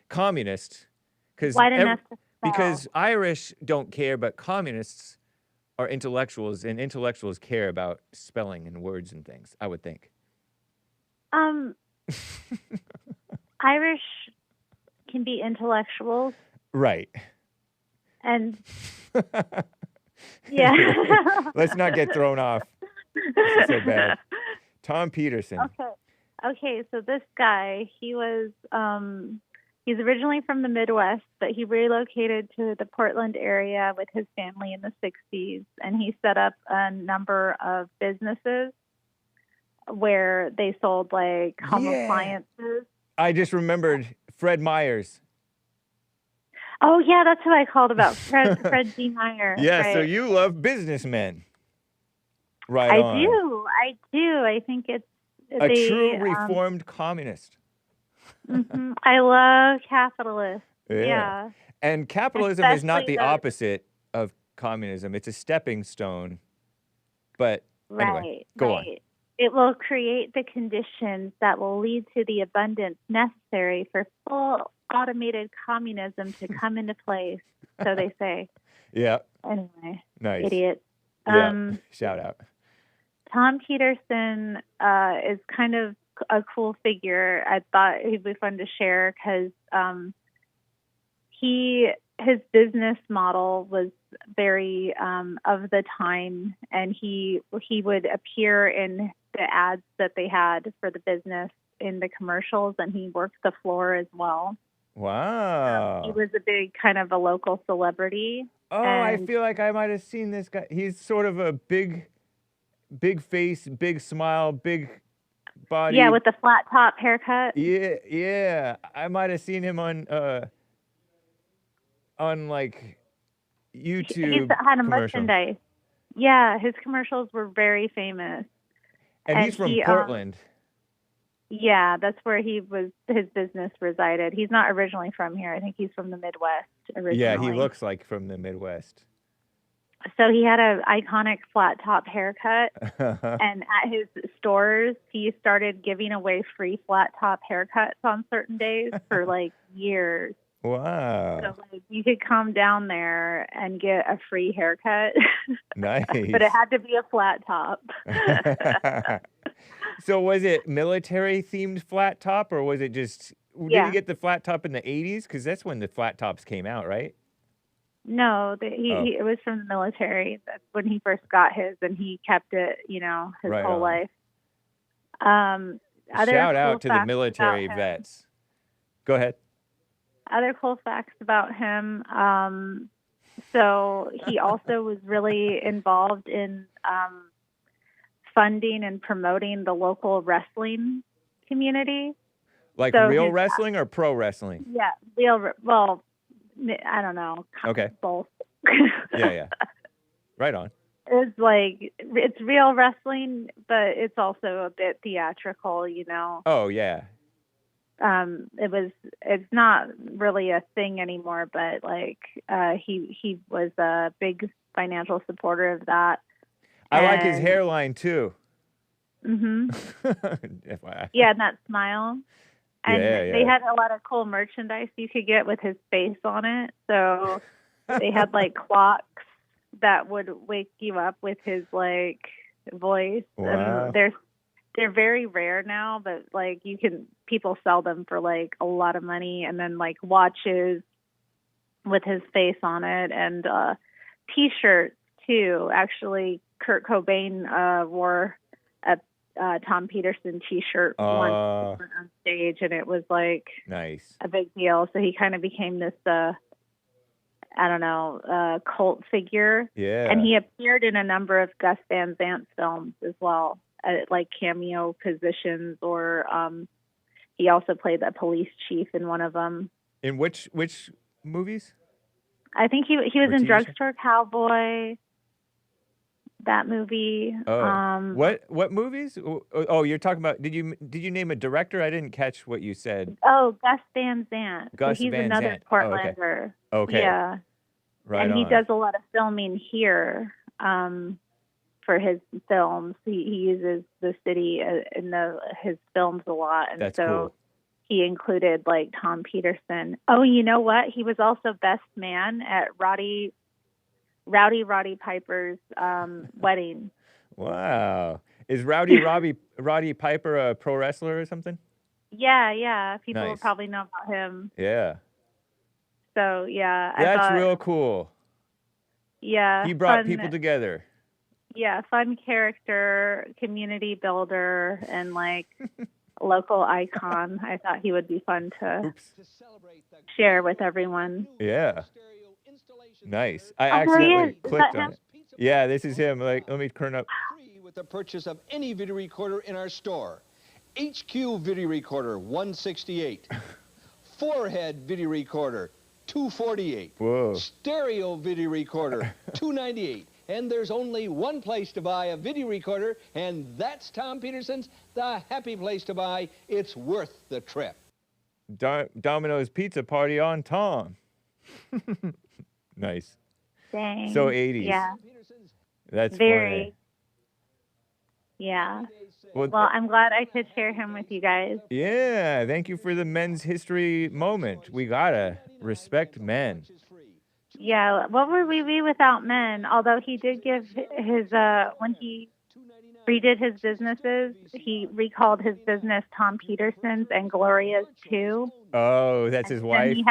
[SPEAKER 1] communist. Because Irish don't care, but communists are intellectuals, and intellectuals care about spelling and words and things, I would think.
[SPEAKER 5] Irish can be intellectuals.
[SPEAKER 1] Right.
[SPEAKER 5] And yeah.
[SPEAKER 1] Let's not get thrown off. This is so bad. Tom Peterson.
[SPEAKER 5] Okay, so this guy, he's originally from the Midwest, but he relocated to the Portland area with his family in the 60s, and he set up a number of businesses where they sold like home appliances. I
[SPEAKER 1] just remembered Fred Myers.
[SPEAKER 5] Oh, yeah, that's who I called about, Fred D. Meyer.
[SPEAKER 1] Yeah,
[SPEAKER 5] right.
[SPEAKER 1] So you love businessmen. Right
[SPEAKER 5] I
[SPEAKER 1] on.
[SPEAKER 5] I do. I think it's
[SPEAKER 1] a true reformed communist.
[SPEAKER 5] Mm-hmm. I love capitalists. Yeah.
[SPEAKER 1] And capitalism is not the opposite of communism. It's a stepping stone. But anyway, go on.
[SPEAKER 5] It will create the conditions that will lead to the abundance necessary for full automated communism to come into place, so they say.
[SPEAKER 1] Yeah.
[SPEAKER 5] Anyway.
[SPEAKER 1] Nice.
[SPEAKER 5] Idiot.
[SPEAKER 1] Yeah. Shout out.
[SPEAKER 5] Tom Peterson is kind of a cool figure. I thought he'd be fun to share because his business model was very of the time, and he would appear in the ads that they had for the business in the commercials, and he worked the floor as well.
[SPEAKER 1] Wow.
[SPEAKER 5] He was a big kind of a local celebrity.
[SPEAKER 1] Oh, I feel like I might have seen this guy. He's sort of a big face, big smile, big body.
[SPEAKER 5] Yeah, with the flat top haircut.
[SPEAKER 1] Yeah. I might have seen him on like YouTube.
[SPEAKER 5] He had a merchandise. Yeah, his commercials were very famous.
[SPEAKER 1] And he's from Portland.
[SPEAKER 5] Yeah, that's where his business resided. He's not originally from here. I think he's from the Midwest originally.
[SPEAKER 1] Yeah, he looks like from the Midwest.
[SPEAKER 5] So he had an iconic flat top haircut, and at his stores, he started giving away free flat top haircuts on certain days for like years.
[SPEAKER 1] Wow.
[SPEAKER 5] So like, you could come down there and get a free haircut.
[SPEAKER 1] Nice.
[SPEAKER 5] But it had to be a flat top.
[SPEAKER 1] So was it military-themed flat top, or was it just... Did he get the flat top in the 80s? Because that's when the flat tops came out, right?
[SPEAKER 5] No, it was from the military. That's when he first got his, and he kept it, his whole life.
[SPEAKER 1] Shout out to the military vets. Go ahead.
[SPEAKER 5] Other cool facts about him. So he also was really involved in funding and promoting the local wrestling community.
[SPEAKER 1] Like
[SPEAKER 5] So
[SPEAKER 1] real
[SPEAKER 5] his-
[SPEAKER 1] wrestling or pro wrestling?
[SPEAKER 5] Yeah, well, I don't know.
[SPEAKER 1] Okay.
[SPEAKER 5] Both.
[SPEAKER 1] Yeah. Right on.
[SPEAKER 5] It's like it's real wrestling, but it's also a bit theatrical, you know.
[SPEAKER 1] Oh, yeah.
[SPEAKER 5] It's not really a thing anymore, but like he was a big financial supporter of that.
[SPEAKER 1] I like his hairline too.
[SPEAKER 5] Mhm.
[SPEAKER 1] FYI.
[SPEAKER 5] Yeah, and that smile. And
[SPEAKER 1] Yeah.
[SPEAKER 5] they had a lot of cool merchandise you could get with his face on it. So they had like clocks that would wake you up with his like voice.
[SPEAKER 1] Wow.
[SPEAKER 5] And they're very rare now, but like people sell them for like a lot of money, and then like watches with his face on it, and t-shirts too. Actually, Kurt Cobain wore a Tom Peterson t-shirt once on stage, and it was like
[SPEAKER 1] nice.
[SPEAKER 5] a big deal. So he kind of became this cult figure.
[SPEAKER 1] Yeah.
[SPEAKER 5] And he appeared in a number of Gus Van Sant films as well, like cameo positions, or he also played the police chief in one of them.
[SPEAKER 1] In which movies?
[SPEAKER 5] I think he was in
[SPEAKER 1] TV
[SPEAKER 5] Drugstore Cowboy, that movie.
[SPEAKER 1] Oh. What movies? Oh, you're talking about, did you name a director? I didn't catch what you said.
[SPEAKER 5] Oh, Gus Van Sant.
[SPEAKER 1] Gus
[SPEAKER 5] He's
[SPEAKER 1] Van
[SPEAKER 5] another
[SPEAKER 1] Sant.
[SPEAKER 5] Portlander.
[SPEAKER 1] Oh, okay.
[SPEAKER 5] Yeah.
[SPEAKER 1] Right
[SPEAKER 5] and
[SPEAKER 1] on.
[SPEAKER 5] he does a lot of filming here for his films. He uses the city in his films a lot, and
[SPEAKER 1] That's
[SPEAKER 5] so
[SPEAKER 1] cool.
[SPEAKER 5] he included like Tom Peterson. Oh, you know what? He was also best man at Rowdy Piper's wedding.
[SPEAKER 1] Wow. Is Roddy Piper a pro wrestler or something?
[SPEAKER 5] Yeah. People will
[SPEAKER 1] Nice.
[SPEAKER 5] probably know about him.
[SPEAKER 1] Yeah.
[SPEAKER 5] So yeah,
[SPEAKER 1] That's real cool.
[SPEAKER 5] Yeah,
[SPEAKER 1] He brought
[SPEAKER 5] fun,
[SPEAKER 1] people together.
[SPEAKER 5] Yeah, fun character, community builder, and like local icon. I thought he would be fun to share with everyone.
[SPEAKER 1] Yeah. Nice. I
[SPEAKER 5] Oh,
[SPEAKER 1] accidentally
[SPEAKER 5] is
[SPEAKER 1] clicked
[SPEAKER 5] that
[SPEAKER 1] on
[SPEAKER 5] him?
[SPEAKER 1] it. Yeah, this is him. Like, let me turn up.
[SPEAKER 6] Free with the purchase of any video recorder in our store. HQ video recorder, 168. Forehead video recorder, 248.
[SPEAKER 1] Whoa.
[SPEAKER 6] Stereo video recorder, 298. And there's only one place to buy a video recorder, and that's Tom Peterson's, the happy place to buy. It's worth the trip.
[SPEAKER 1] Domino's Pizza Party on Tom. Nice.
[SPEAKER 5] Dang.
[SPEAKER 1] So 80s.
[SPEAKER 5] Yeah.
[SPEAKER 1] That's
[SPEAKER 5] Very.
[SPEAKER 1] funny.
[SPEAKER 5] Yeah.
[SPEAKER 1] Well,
[SPEAKER 5] I'm glad I could share him with you guys.
[SPEAKER 1] yeah, thank you for the men's history moment. We gotta respect men.
[SPEAKER 5] Yeah. What would we be without men? Although he did give his when he redid his businesses, he recalled his business Tom Peterson's and Gloria's too.
[SPEAKER 1] Oh, that's his wife?
[SPEAKER 5] And he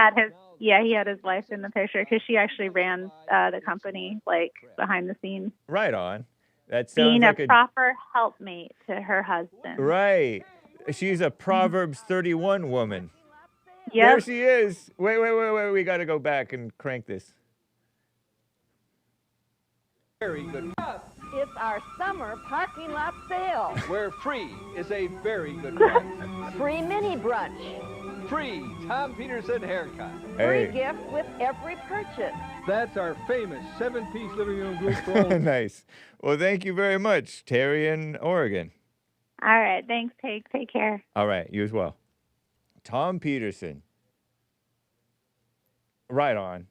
[SPEAKER 5] had his wife in the picture because she actually ran the company, like behind the scenes.
[SPEAKER 1] Right on. That sounds
[SPEAKER 5] Being
[SPEAKER 1] like
[SPEAKER 5] a proper helpmate to her husband.
[SPEAKER 1] Right. She's a Proverbs 31 woman.
[SPEAKER 5] Yep.
[SPEAKER 1] There she is. Wait. We got to go back and crank this.
[SPEAKER 6] Very good.
[SPEAKER 7] It's our summer parking lot sale.
[SPEAKER 6] Where free is a very good price.
[SPEAKER 7] Free mini brunch.
[SPEAKER 6] Free Tom Peterson haircut.
[SPEAKER 7] Free
[SPEAKER 1] Hey.
[SPEAKER 7] gift with every purchase.
[SPEAKER 6] That's our famous 7-piece living room group for all.
[SPEAKER 1] Nice. Well, thank you very much, Terry in Oregon.
[SPEAKER 5] All right. Thanks, Hake. Take care.
[SPEAKER 1] All right, you as well. Tom Peterson. Right on.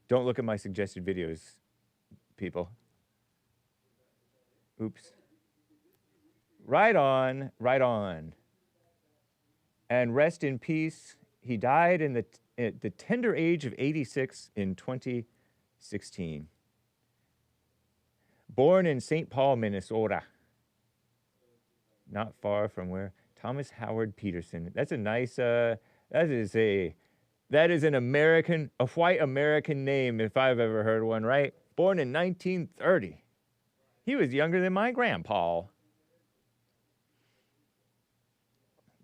[SPEAKER 1] Don't look at my suggested videos, people. Oops. Right on, right on. And rest in peace. He died at the tender age of 86 in 2016. Born in St. Paul, Minnesota. Not far from where Thomas Howard Peterson. That's a nice, that is an American, a white American name if I've ever heard one, right? Born in 1930. He was younger than my grandpa.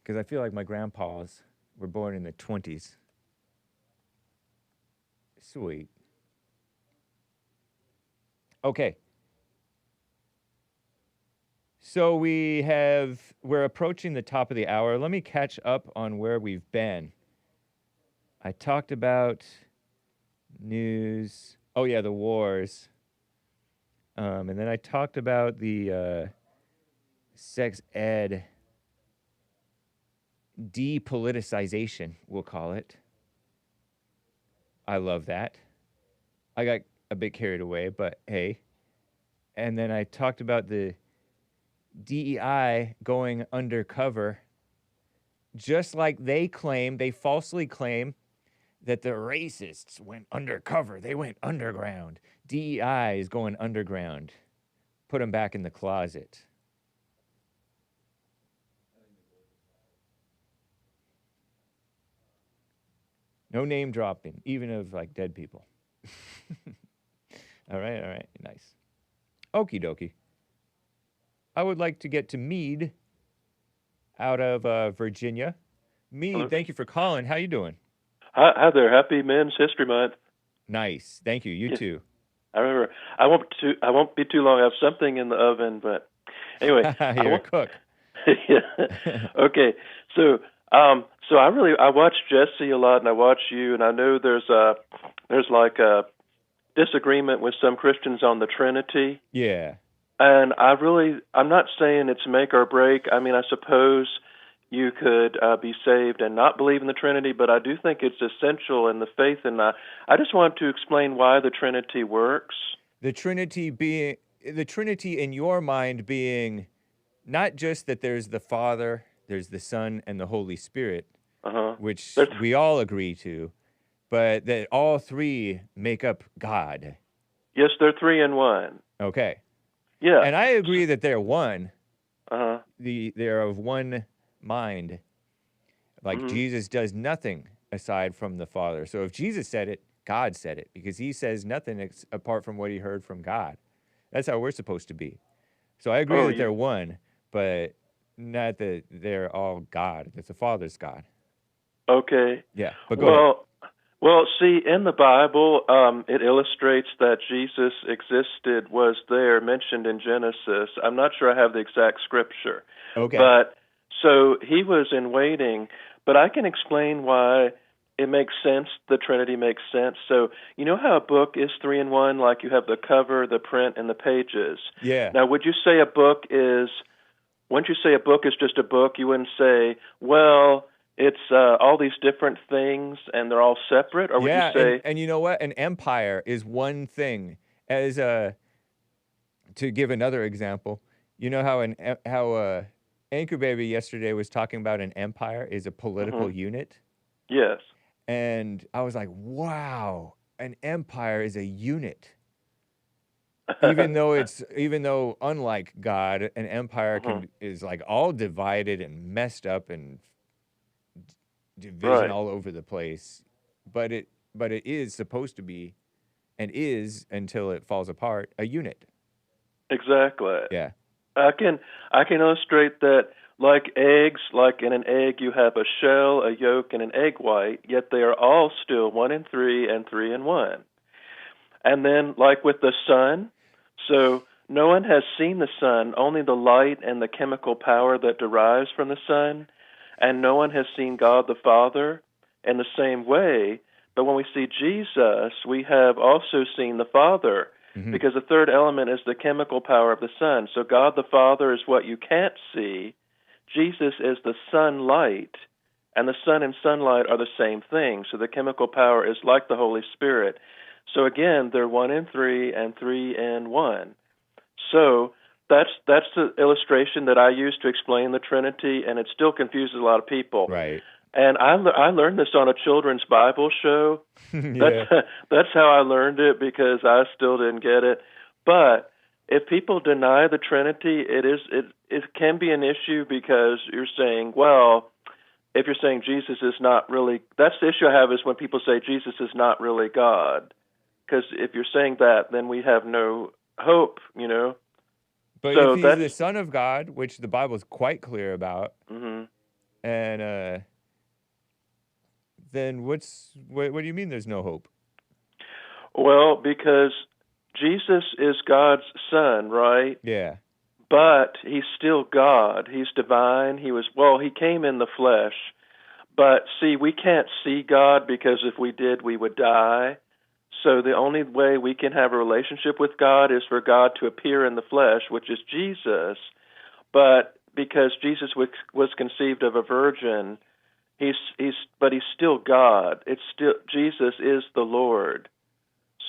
[SPEAKER 1] Because I feel like my grandpas were born in the 20s. Sweet. Okay. So we're approaching the top of the hour. Let me catch up on where we've been. I talked about news. Oh yeah, the wars. And then I talked about the sex ed depoliticization, we'll call it. I love that. I got a bit carried away, but hey. And then I talked about the DEI going undercover, just like they falsely claim that the racists went undercover. They went underground. DEI is going underground. Put them back in the closet. No name dropping, even of like dead people. All right, nice. Okie dokie. I would like to get to Meade out of Virginia. Meade,
[SPEAKER 8] Hello.
[SPEAKER 1] thank you for calling. How you doing?
[SPEAKER 8] Hi there. Happy Men's History Month.
[SPEAKER 1] Nice. Thank you. You too.
[SPEAKER 8] I remember. I won't be too long. I have something in the oven, but anyway.
[SPEAKER 1] You're a cook.
[SPEAKER 8] Yeah. Okay. So I watch Jesse a lot, and I watch you, and I know there's like a disagreement with some Christians on the Trinity.
[SPEAKER 1] Yeah.
[SPEAKER 8] And I'm not saying it's make or break. I mean, I suppose you could be saved and not believe in the Trinity, but I do think it's essential in the faith. And I just want to explain why the Trinity works.
[SPEAKER 1] The Trinity in your mind being not just that there's the Father, there's the Son, and the Holy Spirit, which we all agree to, but that all three make up God.
[SPEAKER 8] Yes, they're three in one.
[SPEAKER 1] Okay.
[SPEAKER 8] Yeah.
[SPEAKER 1] And I agree that they're one.
[SPEAKER 8] They're
[SPEAKER 1] of one mind. Like Jesus does nothing aside from the Father. So if Jesus said it, God said it, because he says nothing apart from what he heard from God. That's how we're supposed to be. So I agree that they're one, but not that they're all God, that the Father's God.
[SPEAKER 8] Okay.
[SPEAKER 1] Yeah, but go ahead.
[SPEAKER 8] Well, see, in the Bible, it illustrates that Jesus existed, was there, mentioned in Genesis. I'm not sure I have the exact scripture.
[SPEAKER 1] Okay.
[SPEAKER 8] But, so he was in waiting, but I can explain why it makes sense, the Trinity makes sense. So, you know how a book is 3 in 1, like you have the cover, the print, and the pages?
[SPEAKER 1] Yeah.
[SPEAKER 8] Now, wouldn't you say a book is just a book? You wouldn't say, well, it's all these different things and they're all separate? Or would you say...
[SPEAKER 1] and you know what? An empire is one thing. As to give another example, you know how Anchor Baby yesterday was talking about an empire is a political unit?
[SPEAKER 8] Yes.
[SPEAKER 1] And I was like, wow, an empire is a unit. Even though unlike God, an empire is like all divided and messed up and division all over the place, but it is supposed to be, and is until it falls apart, a unit.
[SPEAKER 8] Exactly.
[SPEAKER 1] Yeah.
[SPEAKER 8] I can illustrate that like eggs, like in an egg you have a shell, a yolk, and an egg white, yet they are all still 1 in 3 and 3 in 1. And then like with the sun, so no one has seen the sun, only the light and the chemical power that derives from the sun. And no one has seen God the Father in the same way. But when we see Jesus, we have also seen the Father, because the third element is the chemical power of the sun. So God the Father is what you can't see. Jesus is the sunlight, and the sun and sunlight are the same thing. So the chemical power is like the Holy Spirit. So again, they're 1 in 3 and 3 in 1. So that's the illustration that I use to explain the Trinity, and it still confuses a lot of people.
[SPEAKER 1] Right.
[SPEAKER 8] And I learned this on a children's Bible show. That's how I learned it, because I still didn't get it. But if people deny the Trinity, it can be an issue, because you're saying, well, if you're saying Jesus is not really, that's the issue I have, is when people say Jesus is not really God. Because if you're saying that, then we have no hope, you know.
[SPEAKER 1] But so if he's the Son of God, which the Bible is quite clear about, and then what do you mean there's no hope?
[SPEAKER 8] Well, because Jesus is God's Son, right?
[SPEAKER 1] Yeah.
[SPEAKER 8] but he's still God. He's divine. He came in the flesh. But see, we can't see God because if we did, we would die. So the only way we can have a relationship with God is for God to appear in the flesh, which is Jesus. But because Jesus was conceived of a virgin, he's still God. It's still Jesus is the Lord.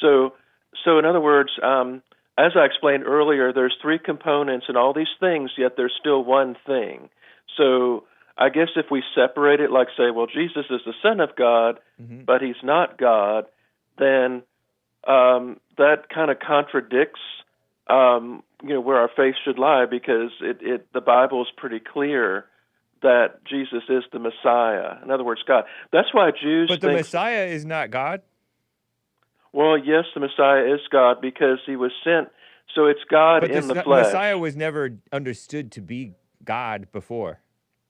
[SPEAKER 8] So in other words, as I explained earlier, there's three components in all these things, yet there's still one thing. So I guess if we separate it, like say, well, Jesus is the Son of God, but he's not God, then that kind of contradicts, where our faith should lie, because the Bible is pretty clear that Jesus is the Messiah. In other words, God. That's why Jews
[SPEAKER 1] But the Messiah is not God?
[SPEAKER 8] Well, yes, the Messiah is God because he was sent. So it's God in the flesh.
[SPEAKER 1] Messiah was never understood to be God before.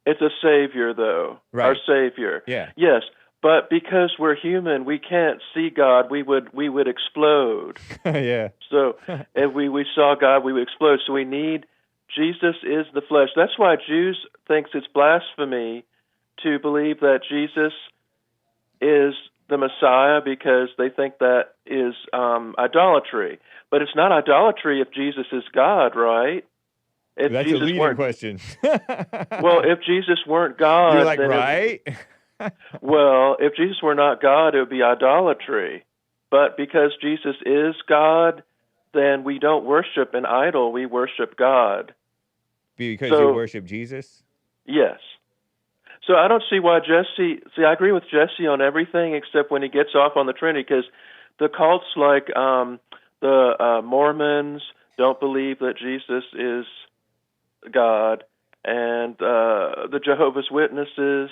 [SPEAKER 8] It's a Savior, though.
[SPEAKER 1] Right.
[SPEAKER 8] Our Savior.
[SPEAKER 1] Yeah.
[SPEAKER 8] Yes, but because we're human, we can't see God. We would explode.
[SPEAKER 1] Yeah.
[SPEAKER 8] So if we saw God, we would explode. So we need Jesus is the flesh. That's why Jews thinks it's blasphemy to believe that Jesus is the Messiah, because they think that is idolatry. But it's not idolatry if Jesus is God, right? If
[SPEAKER 1] That's
[SPEAKER 8] Jesus
[SPEAKER 1] a leading question.
[SPEAKER 8] Well, if Jesus weren't God...
[SPEAKER 1] You're like,
[SPEAKER 8] then
[SPEAKER 1] right?
[SPEAKER 8] Well, if Jesus were not God, it would be idolatry. But because Jesus is God, then we don't worship an idol, we worship God.
[SPEAKER 1] Because you worship Jesus?
[SPEAKER 8] Yes. So I don't see why Jesse... See, I agree with Jesse on everything except when he gets off on the Trinity, because the cults like the Mormons don't believe that Jesus is God, and the Jehovah's Witnesses...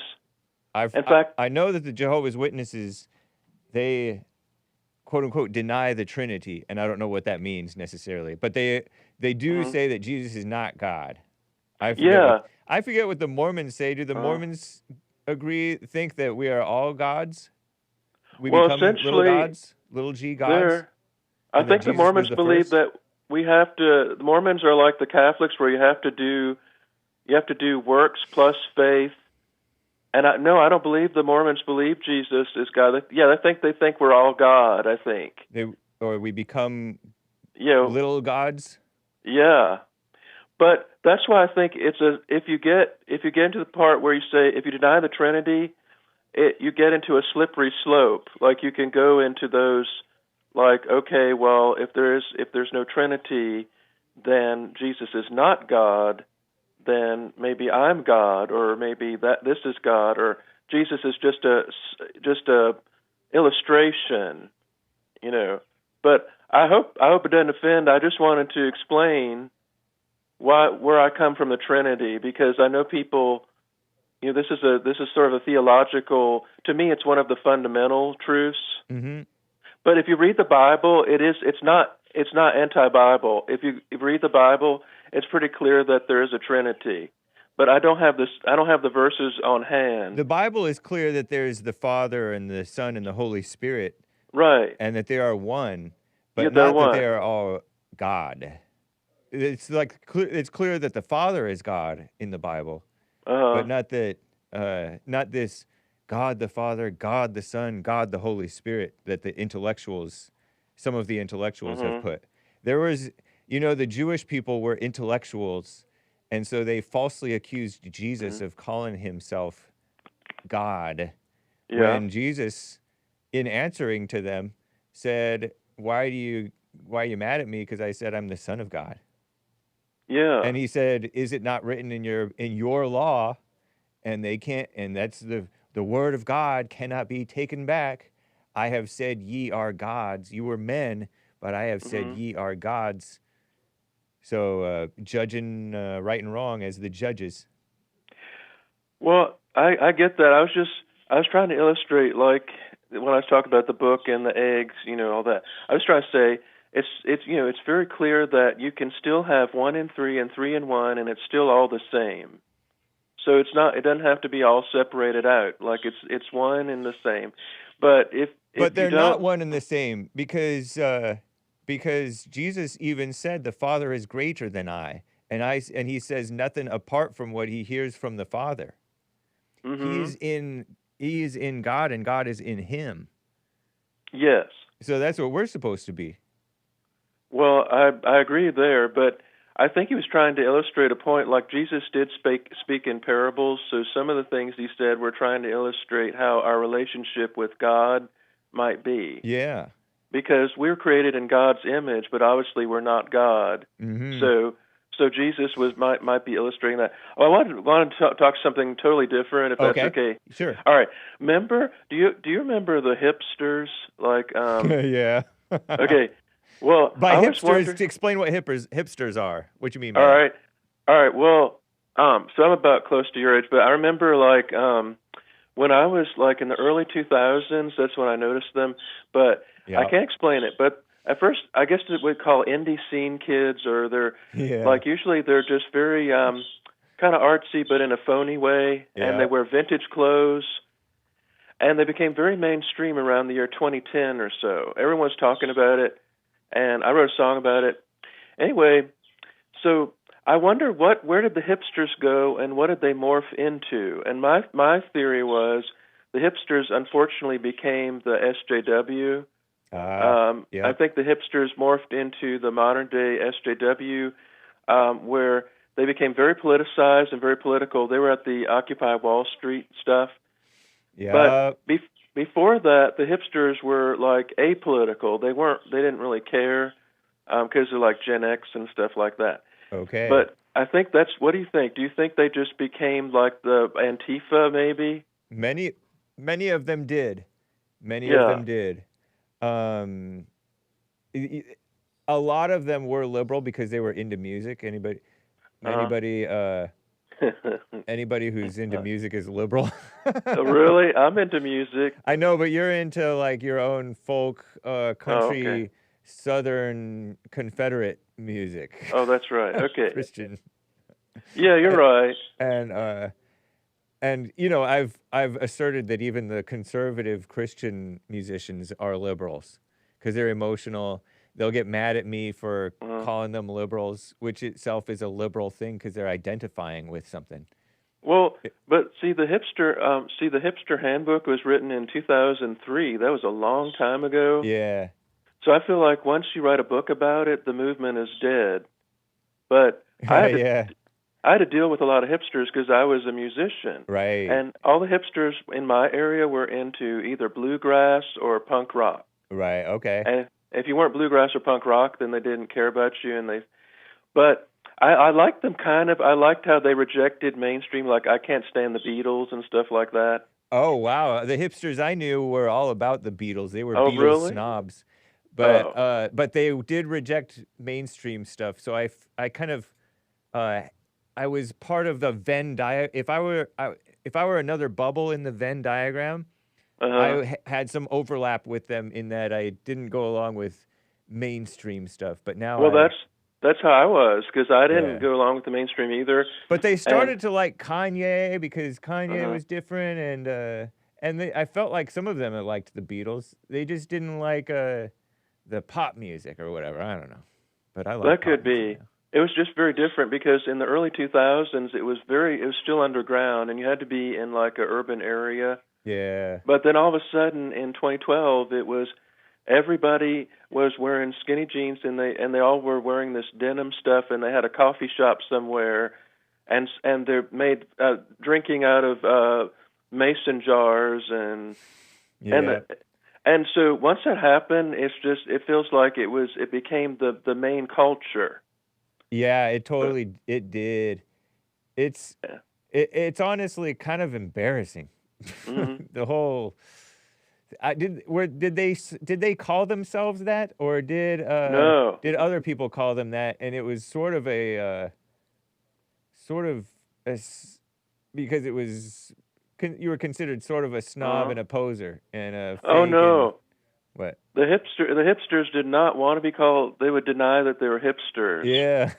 [SPEAKER 1] I know that the Jehovah's Witnesses, they, quote unquote, deny the Trinity, and I don't know what that means necessarily, but they do say that Jesus is not God. I forget what the Mormons say. Do the Mormons think that we are all gods? We become little gods, little g gods?
[SPEAKER 8] I think the Mormons believe that we have to. The Mormons are like the Catholics, where you have to do works plus faith. And I don't believe the Mormons believe Jesus is God. Yeah, they think we're all God. I think
[SPEAKER 1] we become little gods.
[SPEAKER 8] Yeah, but that's why I think if you get into the part where you say if you deny the Trinity, you get into a slippery slope. Like you can go into those, like, okay, well, if there's no Trinity, then Jesus is not God. Then maybe I'm God, or maybe that this is God, or Jesus is just a illustration, But I hope it doesn't offend. I just wanted to explain where I come from the Trinity, because I know people. This is sort of a theological. To me, it's one of the fundamental truths.
[SPEAKER 1] Mm-hmm.
[SPEAKER 8] But if you read the Bible, it's not anti-Bible. If you read the Bible, it's pretty clear that there is a Trinity. But I don't have the verses on hand.
[SPEAKER 1] The Bible is clear that there is the Father and the Son and the Holy Spirit.
[SPEAKER 8] Right.
[SPEAKER 1] And that they are one, but not that they are all God. It's like it's clear that the Father is God in the Bible, but not that not this God the Father, God the Son, God the Holy Spirit that some of the intellectuals have put. There was, the Jewish people were intellectuals, and so they falsely accused Jesus of calling himself God.
[SPEAKER 8] Yeah.
[SPEAKER 1] When Jesus, in answering to them, said, why are you mad at me? Because I said I'm the Son of God.
[SPEAKER 8] Yeah.
[SPEAKER 1] And he said, is it not written in your law? And they can't, and that's the word of God cannot be taken back. I have said ye are gods. You were men, but I have said ye are gods. So judging right and wrong as the judges.
[SPEAKER 8] Well, I get that. I was trying to illustrate, like when I was talking about the book and the eggs, all that. I was trying to say it's very clear that you can still have 1 in 3 and 3 in 1, and it's still all the same. So it doesn't have to be all separated out. Like it's one and the same. But
[SPEAKER 1] But they're not one and the same, because Jesus even said the Father is greater than I. and he says nothing apart from what he hears from the Father.
[SPEAKER 8] Mm-hmm.
[SPEAKER 1] He is in God, and God is in him.
[SPEAKER 8] Yes.
[SPEAKER 1] So that's what we're supposed to be.
[SPEAKER 8] Well, I agree there, but I think he was trying to illustrate a point. Like Jesus did speak in parables, so some of the things he said were trying to illustrate how our relationship with God might be.
[SPEAKER 1] Yeah.
[SPEAKER 8] Because we're created in God's image, but obviously we're not God.
[SPEAKER 1] Mm-hmm.
[SPEAKER 8] So Jesus might be illustrating that. Oh, I wanted to talk something totally different, if that's okay.
[SPEAKER 1] Sure.
[SPEAKER 8] All right. Do you remember the hipsters? Like,
[SPEAKER 1] yeah.
[SPEAKER 8] Okay. Well,
[SPEAKER 1] by
[SPEAKER 8] I
[SPEAKER 1] hipsters, to explain what hipsters are. What you mean by
[SPEAKER 8] that? All right. Well, so I'm about close to your age, but I remember like when I was like in the early 2000s. That's when I noticed them. But I can't explain it. But at first, I guess we'd call indie scene kids, or they're like usually they're just very kind of artsy, but in a phony way, and they wear vintage clothes. And they became very mainstream around the year 2010 or so. Everyone's talking about it. And I wrote a song about it. Anyway, so I wonder where did the hipsters go and what did they morph into? And my theory was the hipsters unfortunately became the SJW. I think the hipsters morphed into the modern day SJW, where they became very politicized and very political. They were at the Occupy Wall Street stuff.
[SPEAKER 1] Yeah.
[SPEAKER 8] But before that, the hipsters were like apolitical. They didn't really care because they're like Gen X and stuff like that.
[SPEAKER 1] Okay.
[SPEAKER 8] But I think what do you think? Do you think they just became like the Antifa maybe?
[SPEAKER 1] Many of them did. Many of them did. A lot of them were liberal because they were into music. Anybody who's into music is liberal.
[SPEAKER 8] Really? I'm into music.
[SPEAKER 1] I know, but you're into like your own folk, country, Southern Confederate music.
[SPEAKER 8] Oh, that's right. Okay.
[SPEAKER 1] Christian.
[SPEAKER 8] Yeah, you're right.
[SPEAKER 1] And you know, I've asserted that even the conservative Christian musicians are liberals because they're emotional. They'll get mad at me for calling them liberals, which itself is a liberal thing because they're identifying with something.
[SPEAKER 8] Well, but see, the hipster handbook was written in 2003. That was a long time ago.
[SPEAKER 1] Yeah.
[SPEAKER 8] So I feel like once you write a book about it, the movement is dead. But I had to deal with a lot of hipsters because I was a musician.
[SPEAKER 1] Right.
[SPEAKER 8] And all the hipsters in my area were into either bluegrass or punk rock.
[SPEAKER 1] Right. Okay.
[SPEAKER 8] And if you weren't bluegrass or punk rock, then they didn't care about you. But I liked them kind of. I liked how they rejected mainstream. Like I can't stand the Beatles and stuff like that.
[SPEAKER 1] Oh wow, the hipsters I knew were all about the Beatles. They were Beatles
[SPEAKER 8] really?
[SPEAKER 1] snobs. But they did reject mainstream stuff. So I kind of I was part of the Venn diagram. If I were another bubble in the Venn diagram, I had some overlap with them in that I didn't go along with mainstream stuff. But now,
[SPEAKER 8] that's how I was because I didn't go along with the mainstream either.
[SPEAKER 1] But they started to like Kanye because Kanye was different, and I felt like some of them had liked the Beatles. They just didn't like the pop music or whatever. I don't know, but I like
[SPEAKER 8] that could be. It was just very different because in the early 2000s it was still underground and you had to be in like an urban area.
[SPEAKER 1] Yeah.
[SPEAKER 8] But then all of a sudden in 2012 it was everybody was wearing skinny jeans and they all were wearing this denim stuff and they had a coffee shop somewhere and they're made drinking out of mason jars and and so once that happened it feels like it became the main culture.
[SPEAKER 1] Yeah, it did. It's honestly kind of embarrassing.
[SPEAKER 8] Mm-hmm.
[SPEAKER 1] The whole did they call themselves that, or did other people call them that? And it was sort of because it was you were considered sort of a snob and a poser and a fake.
[SPEAKER 8] Oh no.
[SPEAKER 1] What?
[SPEAKER 8] The hipsters did not want to be called. They would deny that they were hipsters.
[SPEAKER 1] Yeah.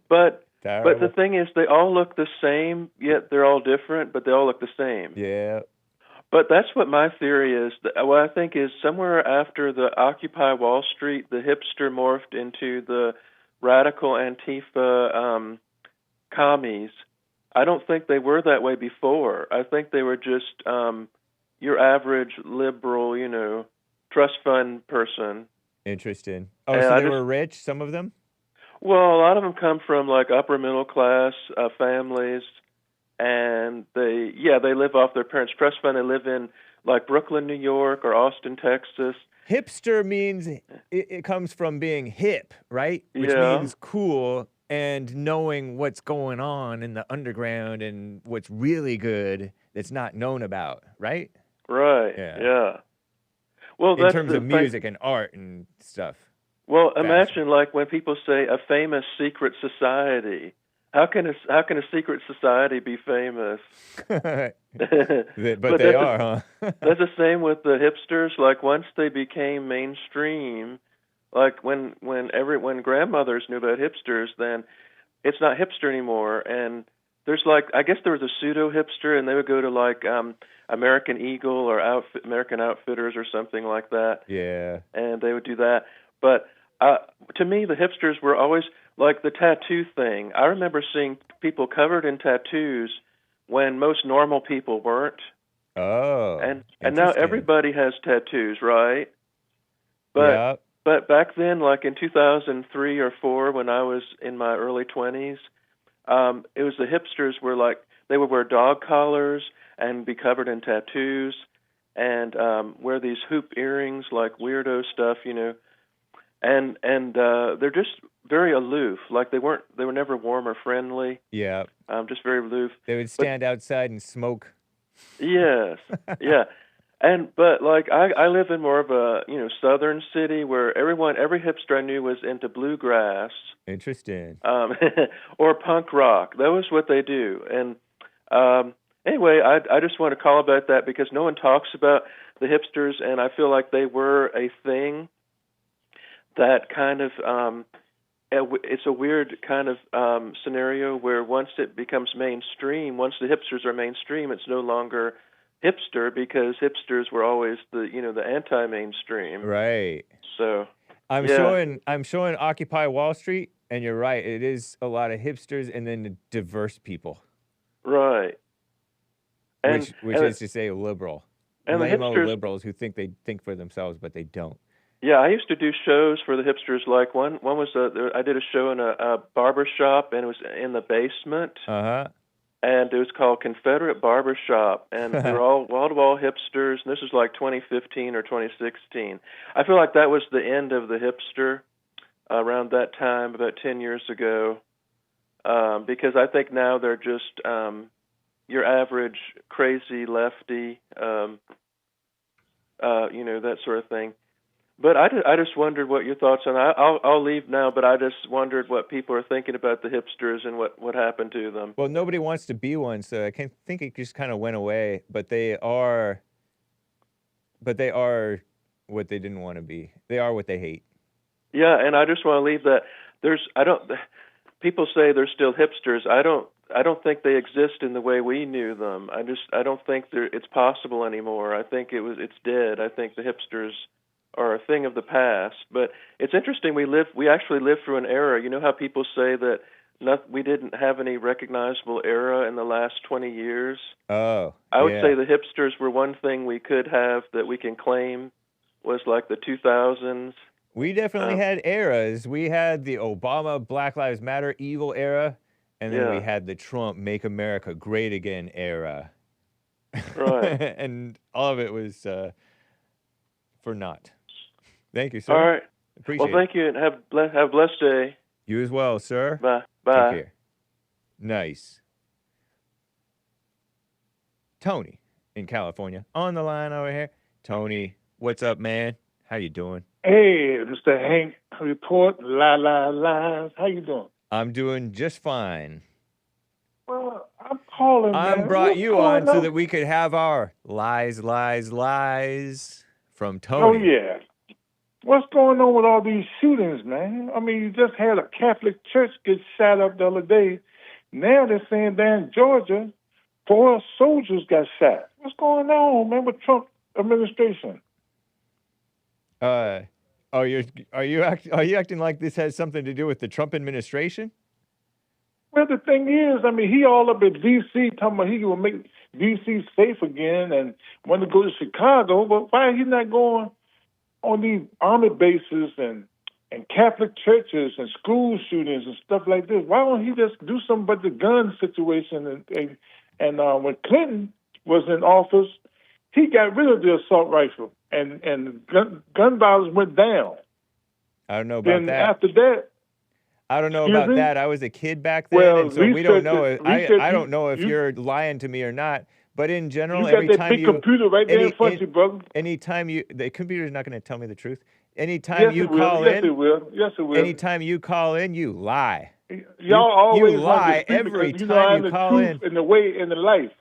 [SPEAKER 8] But the thing is, they all look the same, yet they're all different, but they all look the same.
[SPEAKER 1] Yeah.
[SPEAKER 8] But that's what my theory is. What I think is somewhere after the Occupy Wall Street, the hipster morphed into the radical Antifa commies. I don't think they were that way before. I think they were just your average liberal, trust fund person.
[SPEAKER 1] Interesting. Oh,
[SPEAKER 8] And
[SPEAKER 1] so
[SPEAKER 8] I
[SPEAKER 1] they
[SPEAKER 8] just,
[SPEAKER 1] were rich, some of them?
[SPEAKER 8] well, a lot of them come from like upper middle class families, and they live off their parents' trust fund. They live in like Brooklyn, New York, or Austin, Texas.
[SPEAKER 1] Hipster means it comes from being hip, right? Which
[SPEAKER 8] Yeah.
[SPEAKER 1] means cool and knowing what's going on in the underground and what's really good that's not known about, right?
[SPEAKER 8] Right. Yeah. Well,
[SPEAKER 1] in
[SPEAKER 8] that's
[SPEAKER 1] terms
[SPEAKER 8] the
[SPEAKER 1] of music and art and stuff.
[SPEAKER 8] Well, imagine like when people say a famous secret society. How can a secret society be famous?
[SPEAKER 1] But they are, huh?
[SPEAKER 8] That's the same with the hipsters. Like once they became mainstream, like when grandmothers knew about hipsters, then it's not hipster anymore. And there's like, I guess there was a pseudo hipster, and they would go to like American Eagle or American Outfitters or something like that.
[SPEAKER 1] Yeah.
[SPEAKER 8] And they would do that. But to me, the hipsters were always like the tattoo thing. I remember seeing people covered in tattoos when most normal people weren't.
[SPEAKER 1] Oh.
[SPEAKER 8] And now everybody has tattoos, right? But back then, like in 2003 or 4, when I was in my early 20s, it was the hipsters were like, they would wear dog collars and be covered in tattoos and wear these hoop earrings, like weirdo stuff, and they're just very aloof. Like they were never warm or friendly.
[SPEAKER 1] Yeah.
[SPEAKER 8] Just very aloof.
[SPEAKER 1] They would stand outside and smoke.
[SPEAKER 8] Yes. Yeah. But like I live in more of a southern city where every hipster I knew was into bluegrass.
[SPEAKER 1] Interesting.
[SPEAKER 8] Or punk rock. That was what they do. And anyway, I just want to call about that because no one talks about the hipsters, and I feel like they were a thing that kind of it's a weird kind of scenario where once it becomes mainstream, once the hipsters are mainstream, it's no longer hipster because hipsters were always the anti-mainstream.
[SPEAKER 1] Right.
[SPEAKER 8] So
[SPEAKER 1] I'm showing Occupy Wall Street, and you're right. It is a lot of hipsters and then the diverse people.
[SPEAKER 8] Right.
[SPEAKER 1] Which is to say liberal.
[SPEAKER 8] And
[SPEAKER 1] lame-o
[SPEAKER 8] the hipsters,
[SPEAKER 1] liberals who think they think for themselves, but they don't.
[SPEAKER 8] Yeah, I used to do shows for the hipsters. Like one was I did a show in a barber shop, and it was in the basement.
[SPEAKER 1] Uh-huh.
[SPEAKER 8] And it was called Confederate Barber Shop, and they were all wall-to-wall hipsters. And this was like 2015 or 2016. I feel like that was the end of the hipster around that time, about 10 years ago, because I think now they're just your average crazy lefty, that sort of thing. But I just wondered what your thoughts on. I'll leave now, but I just wondered what people are thinking about the hipsters and what happened to them.
[SPEAKER 1] Well, nobody wants to be one, so I think it just kind of went away. But they are what they didn't want to be. They are what they hate.
[SPEAKER 8] Yeah, and I just want to leave that. People say they're still hipsters. I don't think they exist in the way we knew them. I don't think it's possible anymore. I think it's dead. I think the hipsters are a thing of the past. But it's interesting. We actually lived through an era. You know how people say that we didn't have any recognizable era in the last 20 years?
[SPEAKER 1] Oh,
[SPEAKER 8] I would say the hipsters were one thing we could have that we can claim was like the 2000s.
[SPEAKER 1] We definitely had eras. We had the Obama Black Lives Matter evil era, and then we had the Trump Make America Great Again era.
[SPEAKER 8] Right.
[SPEAKER 1] And all of it was for naught. Thank you, sir.
[SPEAKER 8] All right.
[SPEAKER 1] Appreciate it.
[SPEAKER 8] Well, thank you, and have a blessed day.
[SPEAKER 1] You as well, sir.
[SPEAKER 8] Bye. Bye.
[SPEAKER 1] Take care. Nice. Tony in California on the line over here. Tony, what's up, man? How you doing?
[SPEAKER 9] Hey, Mr. Hank Report, lies. How you doing?
[SPEAKER 1] I'm doing just fine.
[SPEAKER 9] Well, I'm calling, man.
[SPEAKER 1] Brought you on so that we could have our lies from Tony.
[SPEAKER 9] Oh, yeah. What's going on with all these shootings, man? I mean, you just had a Catholic church get shot up the other day. Now they're saying down in Georgia, 4 soldiers got shot. What's going on, man, with Trump administration?
[SPEAKER 1] Oh, are you acting like this has something to do with the Trump administration?
[SPEAKER 9] Well, the thing is, I mean, he all up at D.C. talking about he will make D.C. safe again and want to go to Chicago, but why is he not going on these army bases and Catholic churches and school shootings and stuff like this? Why don't he just do something about the gun situation? And when Clinton was in office, he got rid of the assault rifle and gun violence went down.
[SPEAKER 1] I don't know about that.
[SPEAKER 9] After that,
[SPEAKER 1] I don't know about that. I was a kid back then,
[SPEAKER 9] well,
[SPEAKER 1] and so we don't know. I don't know if you're lying to me or not. But in general,
[SPEAKER 9] every time you computer right there in front of you, brother.
[SPEAKER 1] Anytime the computer's not going to tell me the truth. Anytime you call in,
[SPEAKER 9] yes, it will. Yes, it will.
[SPEAKER 1] Anytime you call in, you lie.
[SPEAKER 9] Y'all always
[SPEAKER 1] lie every time you call in.
[SPEAKER 9] In the way in the life.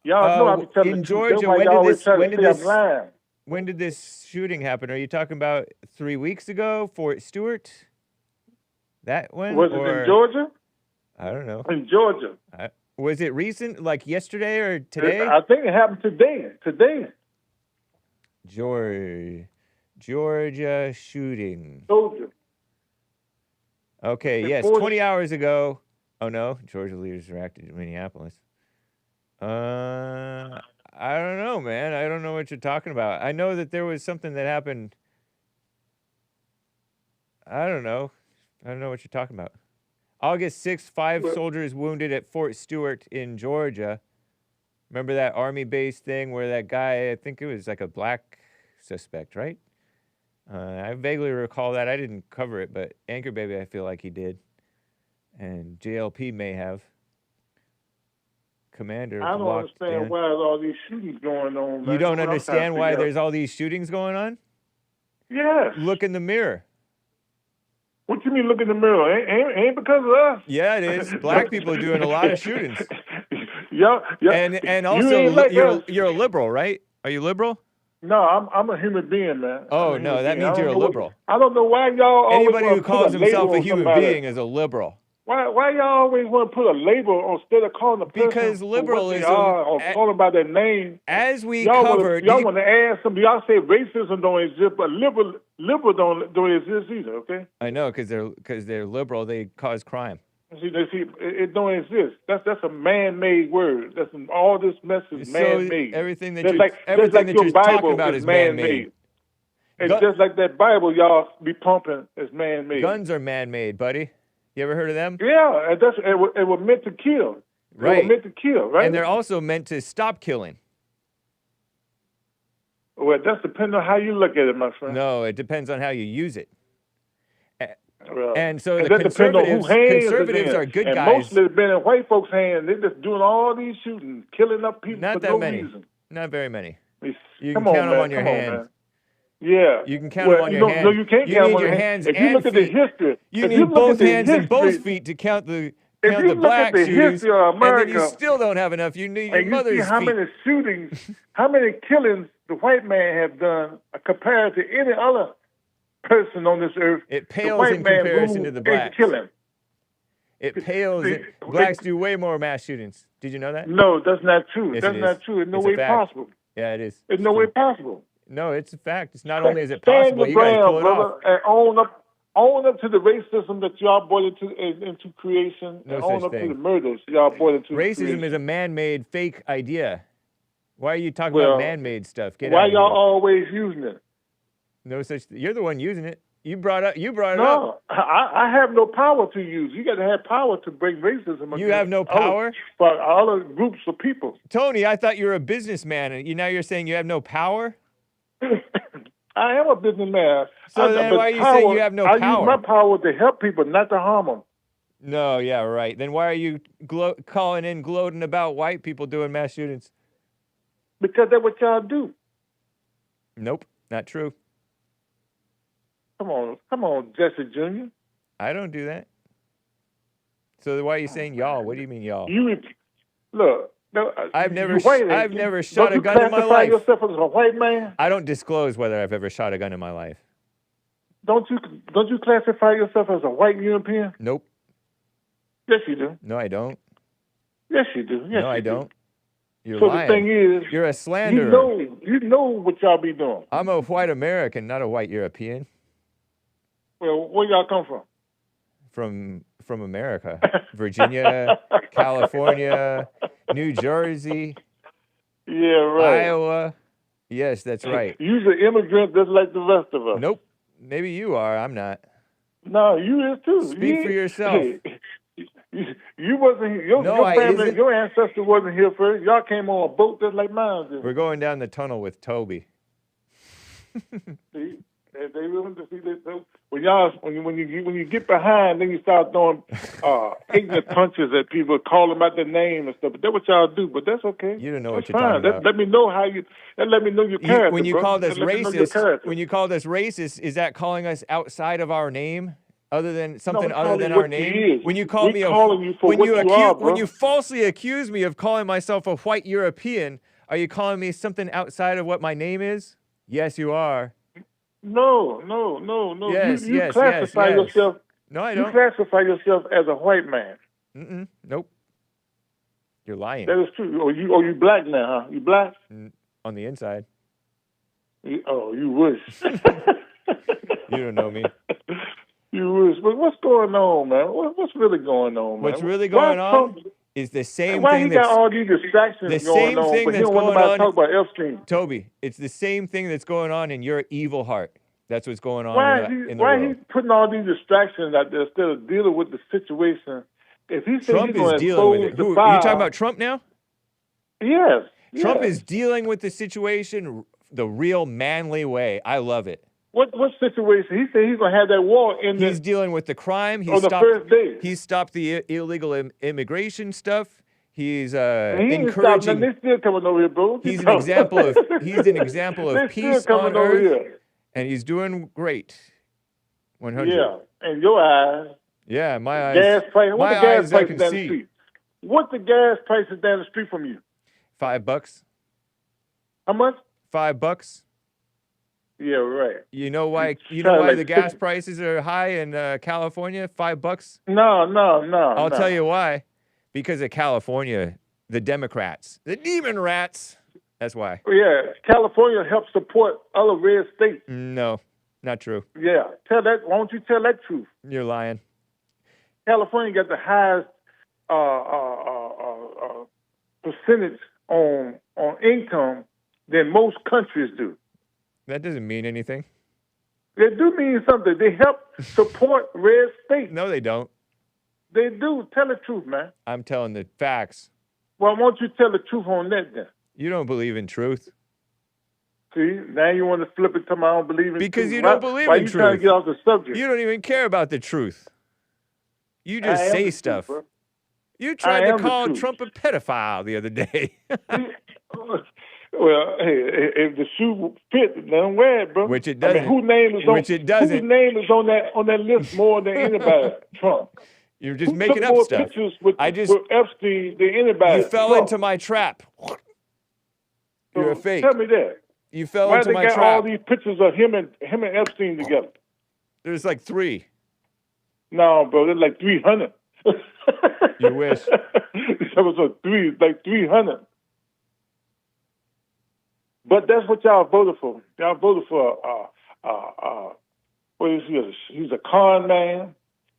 [SPEAKER 9] Y'all know I be telling
[SPEAKER 1] in
[SPEAKER 9] the
[SPEAKER 1] Georgia.
[SPEAKER 9] truth.
[SPEAKER 1] When did this shooting happen? Are you talking about 3 weeks ago, Fort Stewart? That one?
[SPEAKER 9] Was it in Georgia?
[SPEAKER 1] I don't know.
[SPEAKER 9] In Georgia.
[SPEAKER 1] Was it recent, like yesterday or today?
[SPEAKER 9] I think it happened today.
[SPEAKER 1] Georgia shooting.
[SPEAKER 9] Georgia.
[SPEAKER 1] Okay, yes, 20 hours ago. Oh, no, Georgia leaders reacted to Minneapolis. I don't know, man. I don't know what you're talking about. I know that there was something that happened. I don't know. I don't know what you're talking about. August 6th, 5 soldiers wounded at Fort Stewart in Georgia. Remember that army base thing where that guy, I think it was like a black suspect, right? I vaguely recall that. I didn't cover it, but Anchor Baby, I feel like he did. And JLP may have. Commander.
[SPEAKER 9] I don't understand why there's all these shootings going on, man.
[SPEAKER 1] You don't understand why there's all these shootings going on?
[SPEAKER 9] Yes.
[SPEAKER 1] Look in the mirror.
[SPEAKER 9] What you mean look in the mirror? Ain't because of us.
[SPEAKER 1] Yeah, it is. Black people are doing a lot of shootings.
[SPEAKER 9] Yeah.
[SPEAKER 1] And also, you're a liberal, right? Are you liberal?
[SPEAKER 9] No, I'm a human being, man.
[SPEAKER 1] Oh, no, that means you're a liberal.
[SPEAKER 9] I don't know why y'all always
[SPEAKER 1] Anybody who calls himself a human being is a liberal.
[SPEAKER 9] Why y'all always want to put a label instead of calling the person
[SPEAKER 1] because liberalism
[SPEAKER 9] or calling by their name?
[SPEAKER 1] As we
[SPEAKER 9] y'all
[SPEAKER 1] covered,
[SPEAKER 9] y'all want to add something. Y'all say racism don't exist, but liberal don't exist either. Okay.
[SPEAKER 1] I know because they're liberal. They cause crime.
[SPEAKER 9] See, it don't exist. That's a man-made word. All this mess is man-made.
[SPEAKER 1] Everything that
[SPEAKER 9] you're
[SPEAKER 1] talking about is man-made.
[SPEAKER 9] And just like that Bible y'all be pumping is man-made.
[SPEAKER 1] Guns are man-made, buddy. You ever heard of them?
[SPEAKER 9] Yeah, and it was meant to kill.
[SPEAKER 1] Right.
[SPEAKER 9] They were meant to kill, right?
[SPEAKER 1] And they're also meant to stop killing.
[SPEAKER 9] Well, that's depending on how you look at it, my friend.
[SPEAKER 1] No, it depends on how you use it.
[SPEAKER 9] Well,
[SPEAKER 1] and so the conservatives are good
[SPEAKER 9] and
[SPEAKER 1] guys.
[SPEAKER 9] Mostly it's been in white folks' hands. They're just doing all these shootings, killing up people
[SPEAKER 1] Not
[SPEAKER 9] for
[SPEAKER 1] that
[SPEAKER 9] no
[SPEAKER 1] many.
[SPEAKER 9] reason.
[SPEAKER 1] Not very many. You
[SPEAKER 9] Come
[SPEAKER 1] can count
[SPEAKER 9] on,
[SPEAKER 1] them
[SPEAKER 9] man.
[SPEAKER 1] on your hand.
[SPEAKER 9] Yeah.
[SPEAKER 1] You can count them on your hand.
[SPEAKER 9] No, you can't count them on your
[SPEAKER 1] hands.
[SPEAKER 9] If you look at the history,
[SPEAKER 1] you need both hands and both feet to count the black shootings, and then you still don't have enough. You need your mother's feet.
[SPEAKER 9] And you see how many shootings, how many killings the white man have done compared to any other person on this earth.
[SPEAKER 1] It pales in comparison to the blacks. It pales. Blacks do way more mass shootings. Did you know that?
[SPEAKER 9] No, that's not true.
[SPEAKER 1] Yes,
[SPEAKER 9] that's not true. It's no way possible.
[SPEAKER 1] Yeah, it is.
[SPEAKER 9] It's no way possible.
[SPEAKER 1] No, it's a fact. It's not only is it possible, you guys pull it off.
[SPEAKER 9] And own up to the racism that y'all brought into creation.
[SPEAKER 1] No
[SPEAKER 9] and
[SPEAKER 1] such
[SPEAKER 9] own up
[SPEAKER 1] thing.
[SPEAKER 9] to the murders y'all brought into
[SPEAKER 1] racism
[SPEAKER 9] creation.
[SPEAKER 1] Is a man-made fake idea. Why are you talking about man-made stuff?
[SPEAKER 9] Why y'all always using it?
[SPEAKER 1] No such. You're the one using it. You brought it up.
[SPEAKER 9] No, I have no power to use. You got to have power to bring racism.
[SPEAKER 1] You have no power
[SPEAKER 9] for other groups of people.
[SPEAKER 1] Tony, I thought you were a businessman, and now you're saying you have no power.
[SPEAKER 9] I am a businessman.
[SPEAKER 1] So then why are you saying you have no power?
[SPEAKER 9] I use my power to help people, not to harm them.
[SPEAKER 1] No, yeah, right. Then why are you calling in, gloating about white people doing mass shootings?
[SPEAKER 9] Because that's what y'all do.
[SPEAKER 1] Nope, not true.
[SPEAKER 9] Come on, Jesse Jr.
[SPEAKER 1] I don't do that. So why are you saying y'all? What do you mean y'all?
[SPEAKER 9] Look. No,
[SPEAKER 1] I've never shot a gun in my life.
[SPEAKER 9] Don't you classify yourself as a white man?
[SPEAKER 1] I don't disclose whether I've ever shot a gun in my life.
[SPEAKER 9] Don't you classify yourself as a white European?
[SPEAKER 1] Nope.
[SPEAKER 9] Yes, you do.
[SPEAKER 1] No, I don't.
[SPEAKER 9] Yes, you do. Yes,
[SPEAKER 1] no, I don't. You're
[SPEAKER 9] so
[SPEAKER 1] lying.
[SPEAKER 9] the thing is,
[SPEAKER 1] You're a slanderer.
[SPEAKER 9] you know what y'all be doing.
[SPEAKER 1] I'm a white American, not a white European.
[SPEAKER 9] Well, where y'all come from?
[SPEAKER 1] From America, Virginia, California, New Jersey,
[SPEAKER 9] Yeah, right.
[SPEAKER 1] Iowa. Yes, that's right.
[SPEAKER 9] You's an immigrant just like the rest of us.
[SPEAKER 1] Nope. Maybe you are. I'm not.
[SPEAKER 9] No, you is too.
[SPEAKER 1] Speak for yourself.
[SPEAKER 9] You wasn't here. Your family,
[SPEAKER 1] isn't.
[SPEAKER 9] your ancestor wasn't here first. Y'all came on a boat just like mine did.
[SPEAKER 1] We're going down the tunnel with Toby.
[SPEAKER 9] See, they willing to see that. When you get behind, then you start throwing ignorant punches at people, call them out their name and stuff. But that's what y'all do. But that's okay.
[SPEAKER 1] You don't know
[SPEAKER 9] that's
[SPEAKER 1] what you're talking about.
[SPEAKER 9] Let me know how you. Let me know your character.
[SPEAKER 1] When you called us racist, is that calling us outside of our name? Other than something other than our name? When you call me when you falsely accuse me of calling myself a white European, are you calling me something outside of what my name is? Yes, you are.
[SPEAKER 9] No.
[SPEAKER 1] Yes,
[SPEAKER 9] you classify yourself.
[SPEAKER 1] No, I don't.
[SPEAKER 9] You classify yourself as a white man.
[SPEAKER 1] Nope. You're lying.
[SPEAKER 9] That is true. You black now, huh? You black?
[SPEAKER 1] On the inside.
[SPEAKER 9] You wish.
[SPEAKER 1] You don't know me.
[SPEAKER 9] You wish. But what's going on, man? What's really going on, man?
[SPEAKER 1] What's really going on is the same
[SPEAKER 9] why
[SPEAKER 1] thing
[SPEAKER 9] he got all these distractions going on, but he don't want nobody to talk about Epstein?
[SPEAKER 1] Toby, it's the same thing that's going on in your evil heart. That's what's going on in the
[SPEAKER 9] why
[SPEAKER 1] world.
[SPEAKER 9] he putting all these distractions out there instead of dealing with the situation? If he says
[SPEAKER 1] Trump
[SPEAKER 9] he's
[SPEAKER 1] is dealing with it. Are you talking about Trump now?
[SPEAKER 9] Yes.
[SPEAKER 1] Trump is dealing with the situation the real manly way. I love it.
[SPEAKER 9] What situation? He said he's gonna have that war in.
[SPEAKER 1] He's dealing with the crime.
[SPEAKER 9] On the first day.
[SPEAKER 1] He stopped the illegal immigration stuff. He's
[SPEAKER 9] he
[SPEAKER 1] encouraging.
[SPEAKER 9] They still coming over here, bro.
[SPEAKER 1] He's an example of peace on earth, and he's doing great. 100.
[SPEAKER 9] Yeah, and your eyes.
[SPEAKER 1] Yeah, my eyes.
[SPEAKER 9] Gas price. What the gas price
[SPEAKER 1] can
[SPEAKER 9] down
[SPEAKER 1] see.
[SPEAKER 9] the street? What the gas prices down the street from you?
[SPEAKER 1] $5.
[SPEAKER 9] How much?
[SPEAKER 1] $5.
[SPEAKER 9] Yeah, right.
[SPEAKER 1] You know why? You know why the gas prices are high in California? $5.
[SPEAKER 9] No.
[SPEAKER 1] I'll tell you why. Because of California, the Democrats, the demon rats. That's why.
[SPEAKER 9] Yeah, California helps support other red states.
[SPEAKER 1] No, not true.
[SPEAKER 9] Yeah, tell that. Why don't you tell that truth?
[SPEAKER 1] You're lying.
[SPEAKER 9] California got the highest percentage on income than most countries do.
[SPEAKER 1] That doesn't mean anything.
[SPEAKER 9] They do mean something. They help support red states.
[SPEAKER 1] No, they don't.
[SPEAKER 9] They do. Tell the truth, man.
[SPEAKER 1] I'm telling the facts.
[SPEAKER 9] Well, why don't you tell the truth on that then?
[SPEAKER 1] You don't believe in truth.
[SPEAKER 9] See, now you want to flip it to my own believing.
[SPEAKER 1] Because
[SPEAKER 9] truth.
[SPEAKER 1] you don't believe
[SPEAKER 9] why
[SPEAKER 1] in
[SPEAKER 9] you
[SPEAKER 1] truth.
[SPEAKER 9] Trying to get off the subject?
[SPEAKER 1] You don't even care about the truth. You just say stuff.
[SPEAKER 9] Truth,
[SPEAKER 1] you tried to call Trump a pedophile the other day.
[SPEAKER 9] Well, hey, if the shoe fits, then wear it, bro.
[SPEAKER 1] Which it doesn't.
[SPEAKER 9] I mean, whose name is on?
[SPEAKER 1] Which it doesn't.
[SPEAKER 9] Whose name is on that list more than anybody? Trump.
[SPEAKER 1] You're just making up stuff.
[SPEAKER 9] With Epstein than anybody.
[SPEAKER 1] You fell into my trap. You're a fake.
[SPEAKER 9] Tell me that.
[SPEAKER 1] You fell into my trap.
[SPEAKER 9] Why they got all these pictures of him and Epstein together?
[SPEAKER 1] There's like 3.
[SPEAKER 9] No, bro, there's like 300.
[SPEAKER 1] You wish.
[SPEAKER 9] There was like 300. But that's what y'all voted for. Y'all voted for what is he? He's a con man.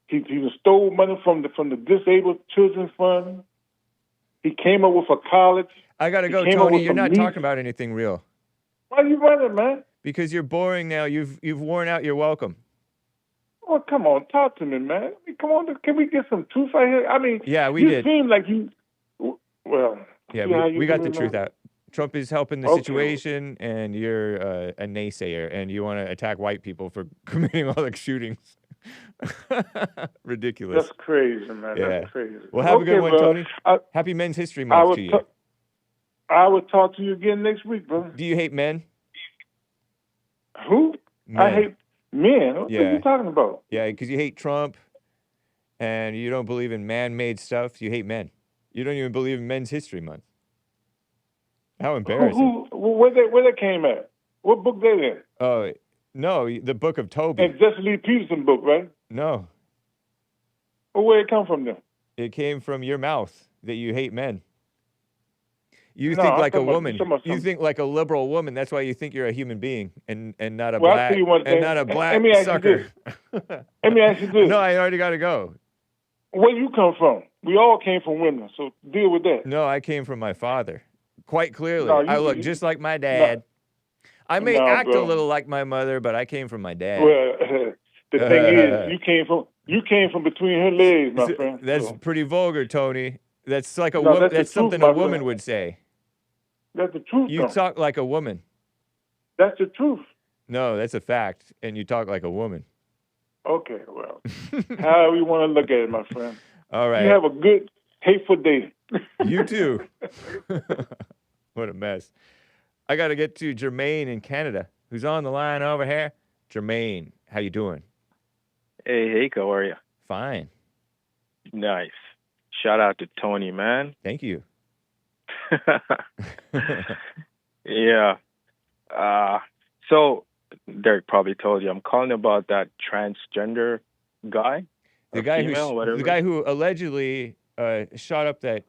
[SPEAKER 9] He stole money from the Disabled Children's Fund. He came up with a college.
[SPEAKER 1] I gotta go, Tony. You're not talking about anything real.
[SPEAKER 9] Why are you running, man?
[SPEAKER 1] Because you're boring now. You've worn out your welcome.
[SPEAKER 9] Oh, come on, talk to me, man. I mean, come on, can we get some truth right here? I mean,
[SPEAKER 1] yeah, we
[SPEAKER 9] you
[SPEAKER 1] did.
[SPEAKER 9] Seem like you. Well,
[SPEAKER 1] yeah, we got the truth out. Trump is helping the situation, and you're a naysayer, and you want to attack white people for committing all the shootings. Ridiculous.
[SPEAKER 9] That's crazy, man.
[SPEAKER 1] Yeah.
[SPEAKER 9] That's crazy.
[SPEAKER 1] Well, have a good one, Tony. Happy Men's History Month to you.
[SPEAKER 9] I will talk to you again next week, bro.
[SPEAKER 1] Do you hate men?
[SPEAKER 9] Who?
[SPEAKER 1] Men.
[SPEAKER 9] I hate men. What are you talking about?
[SPEAKER 1] Yeah, because you hate Trump, and you don't believe in man-made stuff. You hate men. You don't even believe in Men's History Month. How embarrassing.
[SPEAKER 9] Where they came at? What book they in?
[SPEAKER 1] Oh, no, the book of Toby.
[SPEAKER 9] And just Lee Peterson book, right?
[SPEAKER 1] No.
[SPEAKER 9] Well, where it come from then?
[SPEAKER 1] It came from your mouth that you hate men. You
[SPEAKER 9] No,
[SPEAKER 1] think
[SPEAKER 9] I'm
[SPEAKER 1] like a
[SPEAKER 9] talking about,
[SPEAKER 1] woman. You think like a liberal woman. That's why you think you're a human being and not a
[SPEAKER 9] well, I'll tell
[SPEAKER 1] black
[SPEAKER 9] you one
[SPEAKER 1] and
[SPEAKER 9] thing.
[SPEAKER 1] not a
[SPEAKER 9] Let
[SPEAKER 1] black
[SPEAKER 9] me ask you
[SPEAKER 1] sucker.
[SPEAKER 9] this. Let me ask you
[SPEAKER 1] No,
[SPEAKER 9] this.
[SPEAKER 1] I already got to go.
[SPEAKER 9] Where you come from? We all came from women, so deal with that.
[SPEAKER 1] No, I came from my father. Quite clearly.
[SPEAKER 9] No,
[SPEAKER 1] I look just like my
[SPEAKER 9] no,
[SPEAKER 1] dad. I may
[SPEAKER 9] no,
[SPEAKER 1] act a
[SPEAKER 9] bro.
[SPEAKER 1] little like my mother, but I came from my dad.
[SPEAKER 9] Well, the thing is, you came from between her legs, my friend.
[SPEAKER 1] That's
[SPEAKER 9] So.
[SPEAKER 1] pretty vulgar, Tony. That's like a
[SPEAKER 9] No,
[SPEAKER 1] woman.
[SPEAKER 9] that's the
[SPEAKER 1] That's
[SPEAKER 9] truth,
[SPEAKER 1] something
[SPEAKER 9] my
[SPEAKER 1] a woman
[SPEAKER 9] friend.
[SPEAKER 1] would say.
[SPEAKER 9] That's the truth,
[SPEAKER 1] You
[SPEAKER 9] though.
[SPEAKER 1] talk like a woman.
[SPEAKER 9] That's the truth.
[SPEAKER 1] No, that's a fact, and you talk like a woman.
[SPEAKER 9] Okay, well, however you want to look at it, my friend.
[SPEAKER 1] All right.
[SPEAKER 9] You have a good, hateful day.
[SPEAKER 1] You too. What a mess. I got to get to Jermaine in Canada, who's on the line over here. Jermaine, how you doing?
[SPEAKER 10] Hey, Hake, how are you?
[SPEAKER 1] Fine.
[SPEAKER 10] Nice. Shout out to Tony, man.
[SPEAKER 1] Thank you.
[SPEAKER 10] Yeah. So, Derek probably told you, I'm calling about that transgender guy.
[SPEAKER 1] The guy
[SPEAKER 10] female, whatever.
[SPEAKER 1] the guy who allegedly shot up that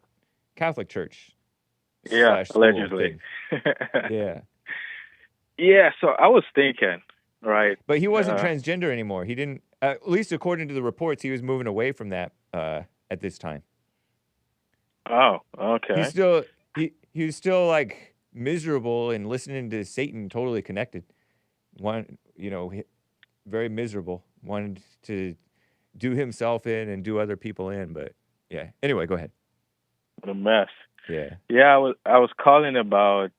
[SPEAKER 1] Catholic church.
[SPEAKER 10] Yeah,
[SPEAKER 1] / school
[SPEAKER 10] allegedly.
[SPEAKER 1] thing. Yeah.
[SPEAKER 10] Yeah, so I was thinking, right?
[SPEAKER 1] But he wasn't transgender anymore. He didn't, at least according to the reports, he was moving away from that at this time.
[SPEAKER 10] Oh, okay.
[SPEAKER 1] He's still, he was still like miserable and listening to Satan, totally connected. Very miserable. Wanted to do himself in and do other people in, but yeah. Anyway, go ahead.
[SPEAKER 10] What a mess.
[SPEAKER 1] Yeah.
[SPEAKER 10] Yeah, I was calling about.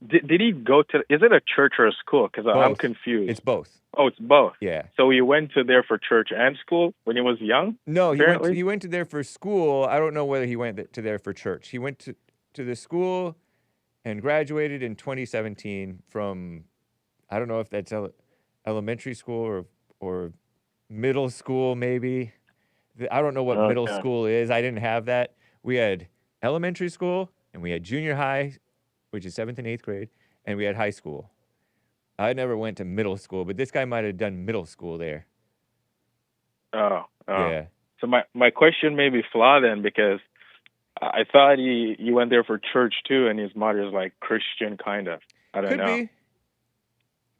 [SPEAKER 10] Did he go to? Is it a church or a school? Because I'm confused.
[SPEAKER 1] It's both.
[SPEAKER 10] Oh, it's both.
[SPEAKER 1] Yeah.
[SPEAKER 10] So he went to there for church and school when he was young?
[SPEAKER 1] No,
[SPEAKER 10] apparently?
[SPEAKER 1] he went to there for school. I don't know whether he went to there for church. He went to the school and graduated in 2017 from, I don't know if that's elementary school or middle school maybe. I don't know what middle school is. I didn't have that. We had elementary school and we had junior high, which is 7th and 8th grade, and we had high school. I never went to middle school, but this guy might have done middle school there.
[SPEAKER 10] Oh.
[SPEAKER 1] Yeah.
[SPEAKER 10] So my question may be flawed then, because I thought he went there for church too, and his mother's like Christian kind of. I don't know.
[SPEAKER 1] Could be.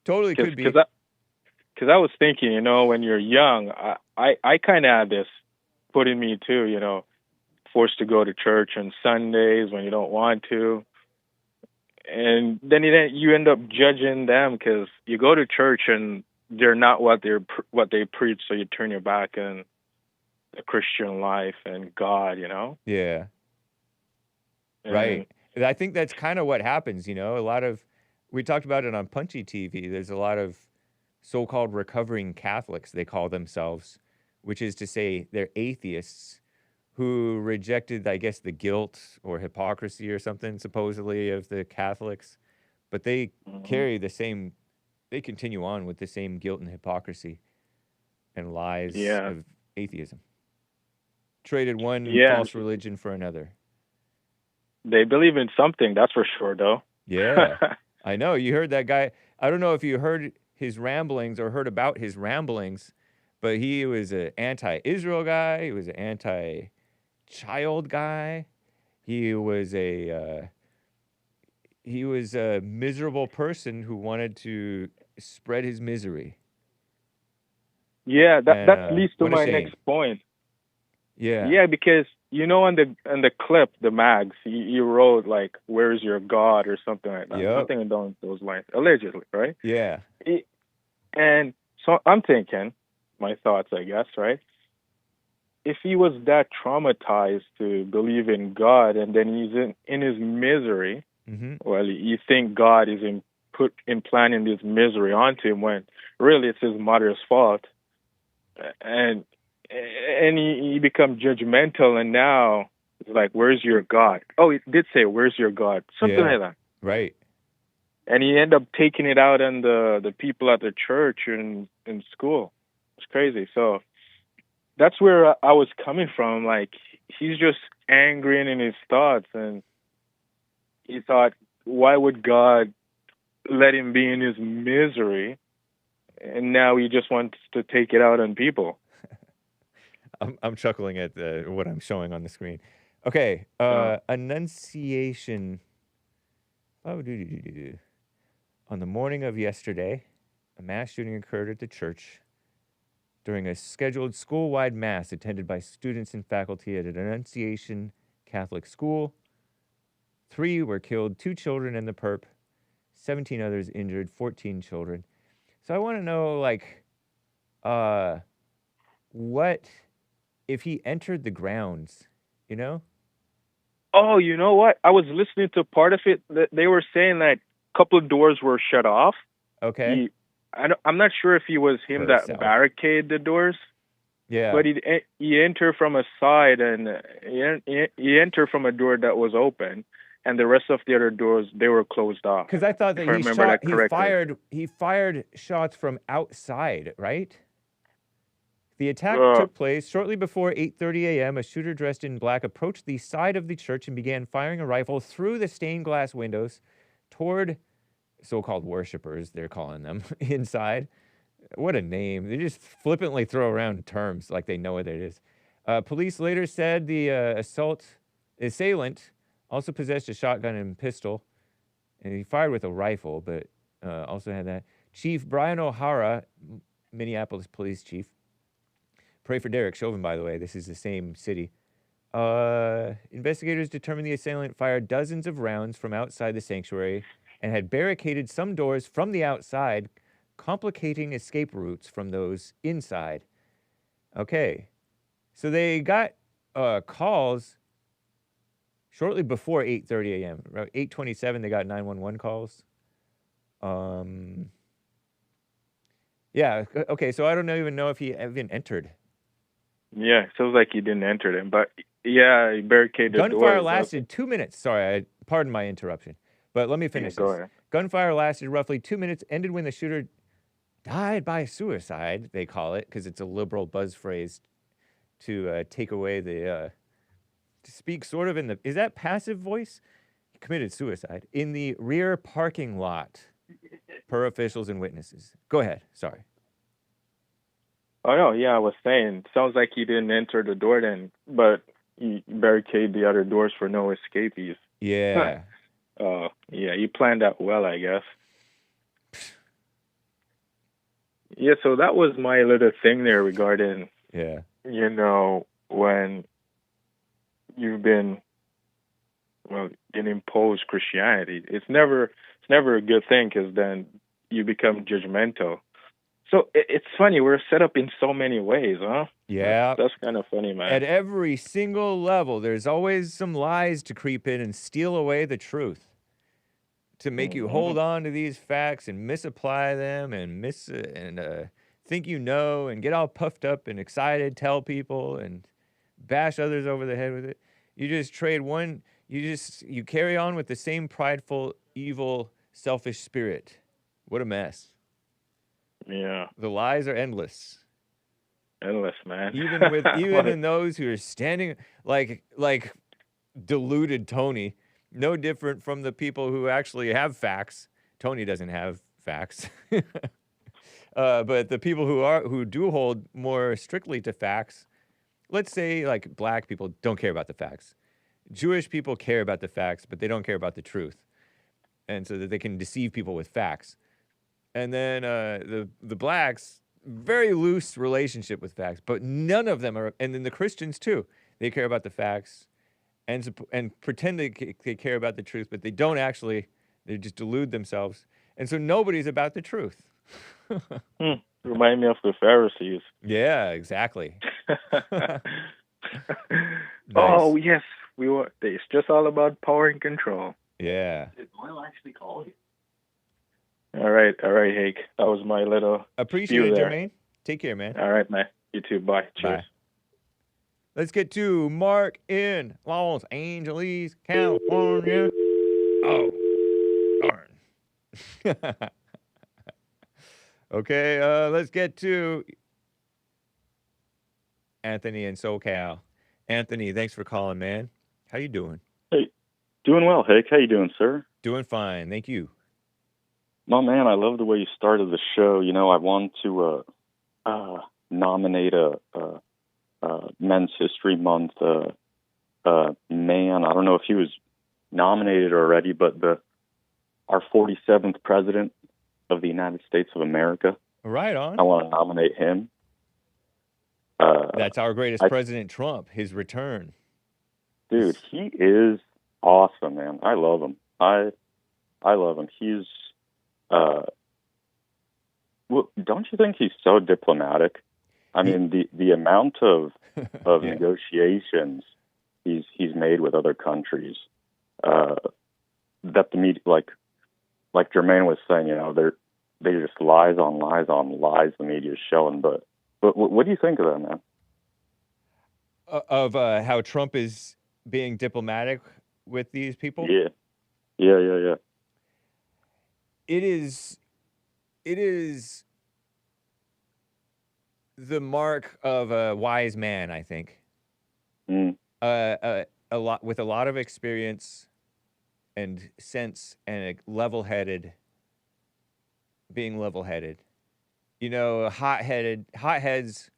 [SPEAKER 1] Totally could be.
[SPEAKER 10] Because I was thinking, when you're young, I kind of had this put in me too, forced to go to church on Sundays when you don't want to. And then you end up judging them because you go to church and they're not what they preach, so you turn your back on the Christian life and God,
[SPEAKER 1] Yeah. Right. I think that's kind of what happens, we talked about it on Punchy TV. There's a lot of so-called recovering Catholics, they call themselves, which is to say they're atheists who rejected, I guess, the guilt or hypocrisy or something, supposedly, of the Catholics. But they carry they continue on with the same guilt and hypocrisy and lies of atheism. Traded one false religion for another.
[SPEAKER 10] They believe in something, that's for sure, though.
[SPEAKER 1] Yeah, I know. You heard that guy. I don't know if you heard his ramblings or heard about his ramblings, but he was an anti-Israel guy. He was an anti-child guy. He was a miserable person who wanted to spread his misery.
[SPEAKER 10] Yeah, that leads to my next point.
[SPEAKER 1] Yeah.
[SPEAKER 10] Yeah, because on the clip, the mags, he wrote like, "Where's your God?" or something like that.
[SPEAKER 1] Yep.
[SPEAKER 10] Something along those lines, allegedly, right?
[SPEAKER 1] Yeah.
[SPEAKER 10] And so I'm thinking, my thoughts, I guess, right? If he was that traumatized to believe in God, and then he's in his misery, well, you think God is implanting this misery onto him when really it's his mother's fault, and he become judgmental, and now it's like, "Where's your God?" Oh, he did say, "Where's your God?" Something like that.
[SPEAKER 1] Right.
[SPEAKER 10] And he ended up taking it out on the people at the church and in school. It's crazy. So that's where I was coming from. Like, he's just angry and in his thoughts, and he thought, why would God let him be in his misery? And now he just wants to take it out on people.
[SPEAKER 1] I'm chuckling at what I'm showing on the screen. Okay, Annunciation On the morning of yesterday, a mass shooting occurred at the church during a scheduled school-wide mass attended by students and faculty at an Annunciation Catholic school. 3 were killed, 2 children in the perp, 17 others injured, 14 children. So I want to know, like, what if he entered the grounds, you know?
[SPEAKER 10] Oh, you know what? I was listening to part of it. They were saying that a couple of doors were shut off.
[SPEAKER 1] Okay.
[SPEAKER 10] I'm not sure if he was him that barricaded the doors.
[SPEAKER 1] Yeah.
[SPEAKER 10] But he entered from a side, and he entered from a door that was open, and the rest of the other doors, they were closed off.
[SPEAKER 1] Because I thought that he fired shots from outside, right? The attack took place shortly before 8:30 a.m. A shooter dressed in black approached the side of the church and began firing a rifle through the stained glass windows toward so-called worshipers, they're calling them, inside. What a name. They just flippantly throw around terms like they know what it is. Police later said the assailant also possessed a shotgun and pistol, and he fired with a rifle, but also had that. Chief Brian O'Hara, Minneapolis police chief. Pray for Derek Chauvin, by the way. This is the same city. Investigators determined the assailant fired dozens of rounds from outside the sanctuary and had barricaded some doors from the outside, complicating escape routes from those inside. Okay. So they got calls shortly before 8:30 a.m. Around 8:27, they got 911 calls. Yeah, okay, so I don't even know if he even entered.
[SPEAKER 10] Yeah, it sounds like he didn't enter them, but yeah, he barricaded the doors.
[SPEAKER 1] Gunfire lasted 2 minutes. Sorry, pardon my interruption, but let me finish this.
[SPEAKER 10] Go ahead.
[SPEAKER 1] Gunfire lasted roughly 2 minutes, ended when the shooter died by suicide, they call it, because it's a liberal buzz phrase to take away the, to speak sort of in the, is that passive voice? He committed suicide in the rear parking lot, per officials and witnesses. Go ahead, sorry.
[SPEAKER 10] Oh, no, yeah, I was saying, sounds like he didn't enter the door then, but he barricaded the other doors for no escapees.
[SPEAKER 1] Yeah.
[SPEAKER 10] Yeah, he planned that well, I guess. Yeah, so that was my little thing there regarding, you know, when you've been, well, imposed Christianity. It's never a good thing because then you become judgmental. So it's funny, we're set up in so many ways, huh?
[SPEAKER 1] Yeah.
[SPEAKER 10] That's kind of funny, man.
[SPEAKER 1] At every single level, there's always some lies to creep in and steal away the truth, to make you hold on to these facts and misapply them and think you know and get all puffed up and excited, tell people and bash others over the head with it. You just trade one, you carry on with the same prideful, evil, selfish spirit. What a mess.
[SPEAKER 10] Yeah.
[SPEAKER 1] The lies are endless.
[SPEAKER 10] Endless, man.
[SPEAKER 1] Even in those who are standing like deluded Tony, no different from the people who actually have facts. Tony doesn't have facts. But the people who do hold more strictly to facts, let's say like black people don't care about the facts. Jewish people care about the facts, but they don't care about the truth. And so that they can deceive people with facts. And then the blacks, very loose relationship with facts, but none of them are, and then the Christians too, they care about the facts and pretend they care about the truth, but they don't actually, they just delude themselves. And so nobody's about the truth.
[SPEAKER 10] Remind me of the Pharisees.
[SPEAKER 1] Yeah, exactly.
[SPEAKER 10] Nice. Oh, yes, it's just all about power and control.
[SPEAKER 1] Yeah.
[SPEAKER 11] Did Doyle actually call you?
[SPEAKER 10] All right, Hake. That was my little
[SPEAKER 1] appreciate it, Jermaine. Take care, man.
[SPEAKER 10] All right, man. You too. Bye. Cheers.
[SPEAKER 1] Bye. Let's get to Mark in Los Angeles, California. Oh, darn. Okay, let's get to Anthony in SoCal. Anthony, thanks for calling, man. How you doing?
[SPEAKER 12] Hey, doing well, Hake. How you doing, sir?
[SPEAKER 1] Doing fine, thank you.
[SPEAKER 12] My man, I love the way you started the show. You know, I want to nominate a Men's History Month man. I don't know if he was nominated already, but the our 47th president of the United States of America.
[SPEAKER 1] Right on.
[SPEAKER 12] I want to nominate him.
[SPEAKER 1] That's our greatest president, Trump, his return.
[SPEAKER 12] Dude, he is awesome, man. I love him. I love him. He's, well, don't you think he's so diplomatic? I mean, the amount of negotiations he's made with other countries, that the media, like JERMAINE was saying, you know, they just lies on lies on lies the media is showing. But what do you think of that, man?
[SPEAKER 1] Of how Trump is being diplomatic with these people?
[SPEAKER 12] Yeah.
[SPEAKER 1] It is the mark of a wise man, I think. A lot of experience and sense and being level-headed. You know, hotheads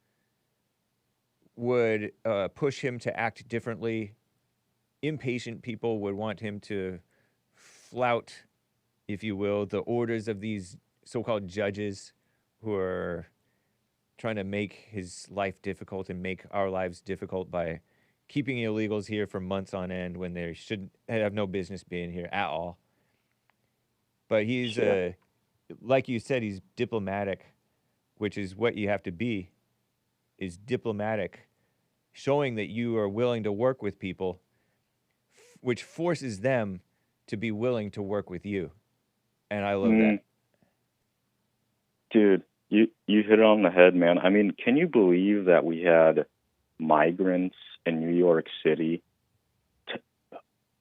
[SPEAKER 1] would push him to act differently. Impatient people would want him to flout, if you will, the orders of these so-called judges who are trying to make his life difficult and make our lives difficult by keeping illegals here for months on end when they should have no business being here at all. But he's, like you said, he's diplomatic, which is what you have to be, is diplomatic, showing that you are willing to work with people, which forces them to be willing to work with you. And I love that.
[SPEAKER 12] Dude, you hit it on the head, man. I mean, can you believe that we had migrants in New York City,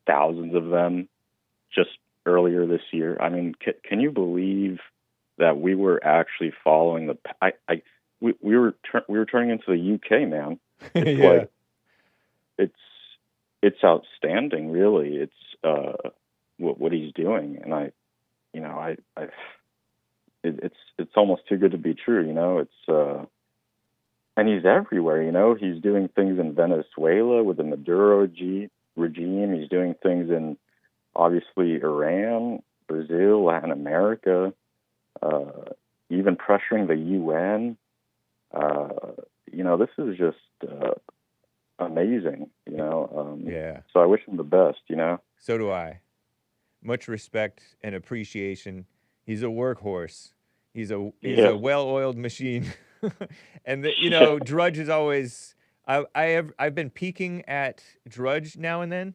[SPEAKER 12] thousands of them, just earlier this year? I mean, can you believe that we were actually following we were turning into the UK, man? It's it's outstanding, really. It's what he's doing, and it's almost too good to be true, you know. It's and he's everywhere, you know. He's doing things in Venezuela with the Maduro regime. He's doing things in, obviously, Iran, Brazil, Latin America, even pressuring the UN. You know, this is just amazing, you know. So I wish him the best, you know.
[SPEAKER 1] So do I. Much respect and appreciation. He's a workhorse. He's a well-oiled machine. And you know, Drudge is always. I've been peeking at Drudge now and then.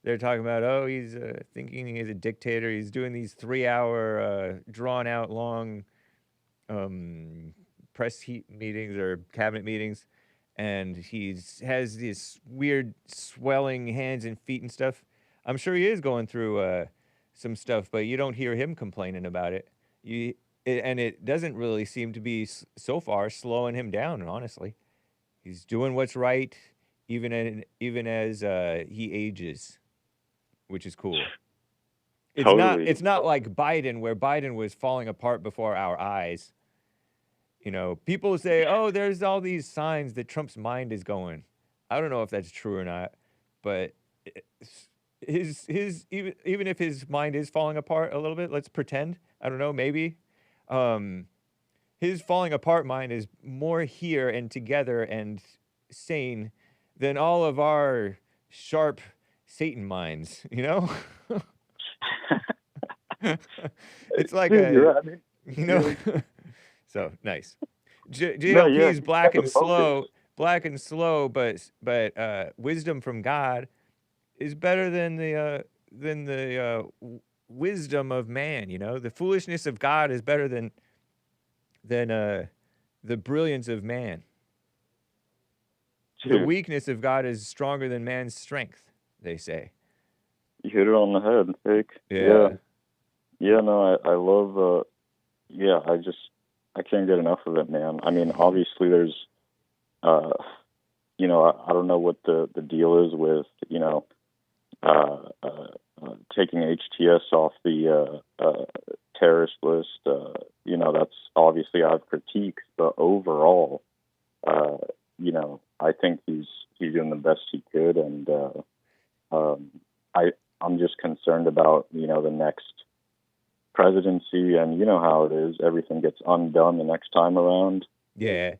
[SPEAKER 1] They're talking about, oh, he's thinking he's a dictator. He's doing these 3-hour, drawn-out, long press meetings or cabinet meetings, and has this weird swelling hands and feet and stuff. I'm sure he is going through some stuff, but you don't hear him complaining about it. And it doesn't really seem to be, so far, slowing him down, honestly. He's doing what's right, even as he ages, which is cool. It's not like Biden, where Biden was falling apart before our eyes. You know, people say, oh, there's all these signs that Trump's mind is going. I don't know if that's true or not, but his even if his mind is falling apart a little bit, let's pretend. I don't know, maybe. His falling apart mind is more here and together and sane than all of our sharp Satan minds, you know? It's like you know. So nice. JLP's black and slow, but wisdom from God is better than the wisdom of man. You know, the foolishness of God is better than the brilliance of man. The weakness of God is stronger than man's strength, they say.
[SPEAKER 12] You hit it on the head, Hake. Yeah, no, I love, I can't get enough of it, man. I mean, obviously there's, you know, I don't know what the deal is with, you know, taking HTS off the terrorist list. You know, that's obviously I have critiques, but overall, you know, I think he's doing the best he could, and I'm just concerned about, you know, the next presidency, and you know how it is. Everything gets undone the next time around.
[SPEAKER 1] Yeah.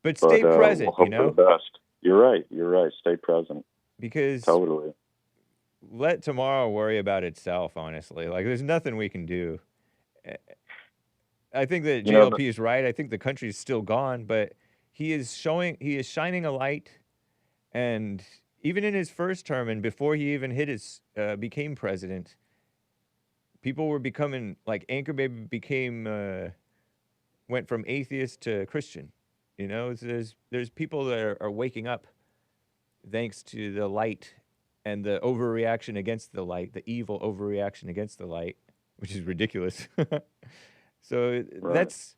[SPEAKER 1] But stay present,
[SPEAKER 12] we'll hope
[SPEAKER 1] you know?
[SPEAKER 12] for the best. You're right. Stay present.
[SPEAKER 1] Because
[SPEAKER 12] Totally.
[SPEAKER 1] let tomorrow worry about itself, honestly. Like, there's nothing we can do. I think that JLP is right. I think the country's still gone, but he is shining a light. And even in his first term and before he even became president, people were becoming, like, Anchor Baby went from atheist to Christian. You know, there's people that are waking up thanks to the light and the overreaction against the light, the evil overreaction against the light, which is ridiculous. So that's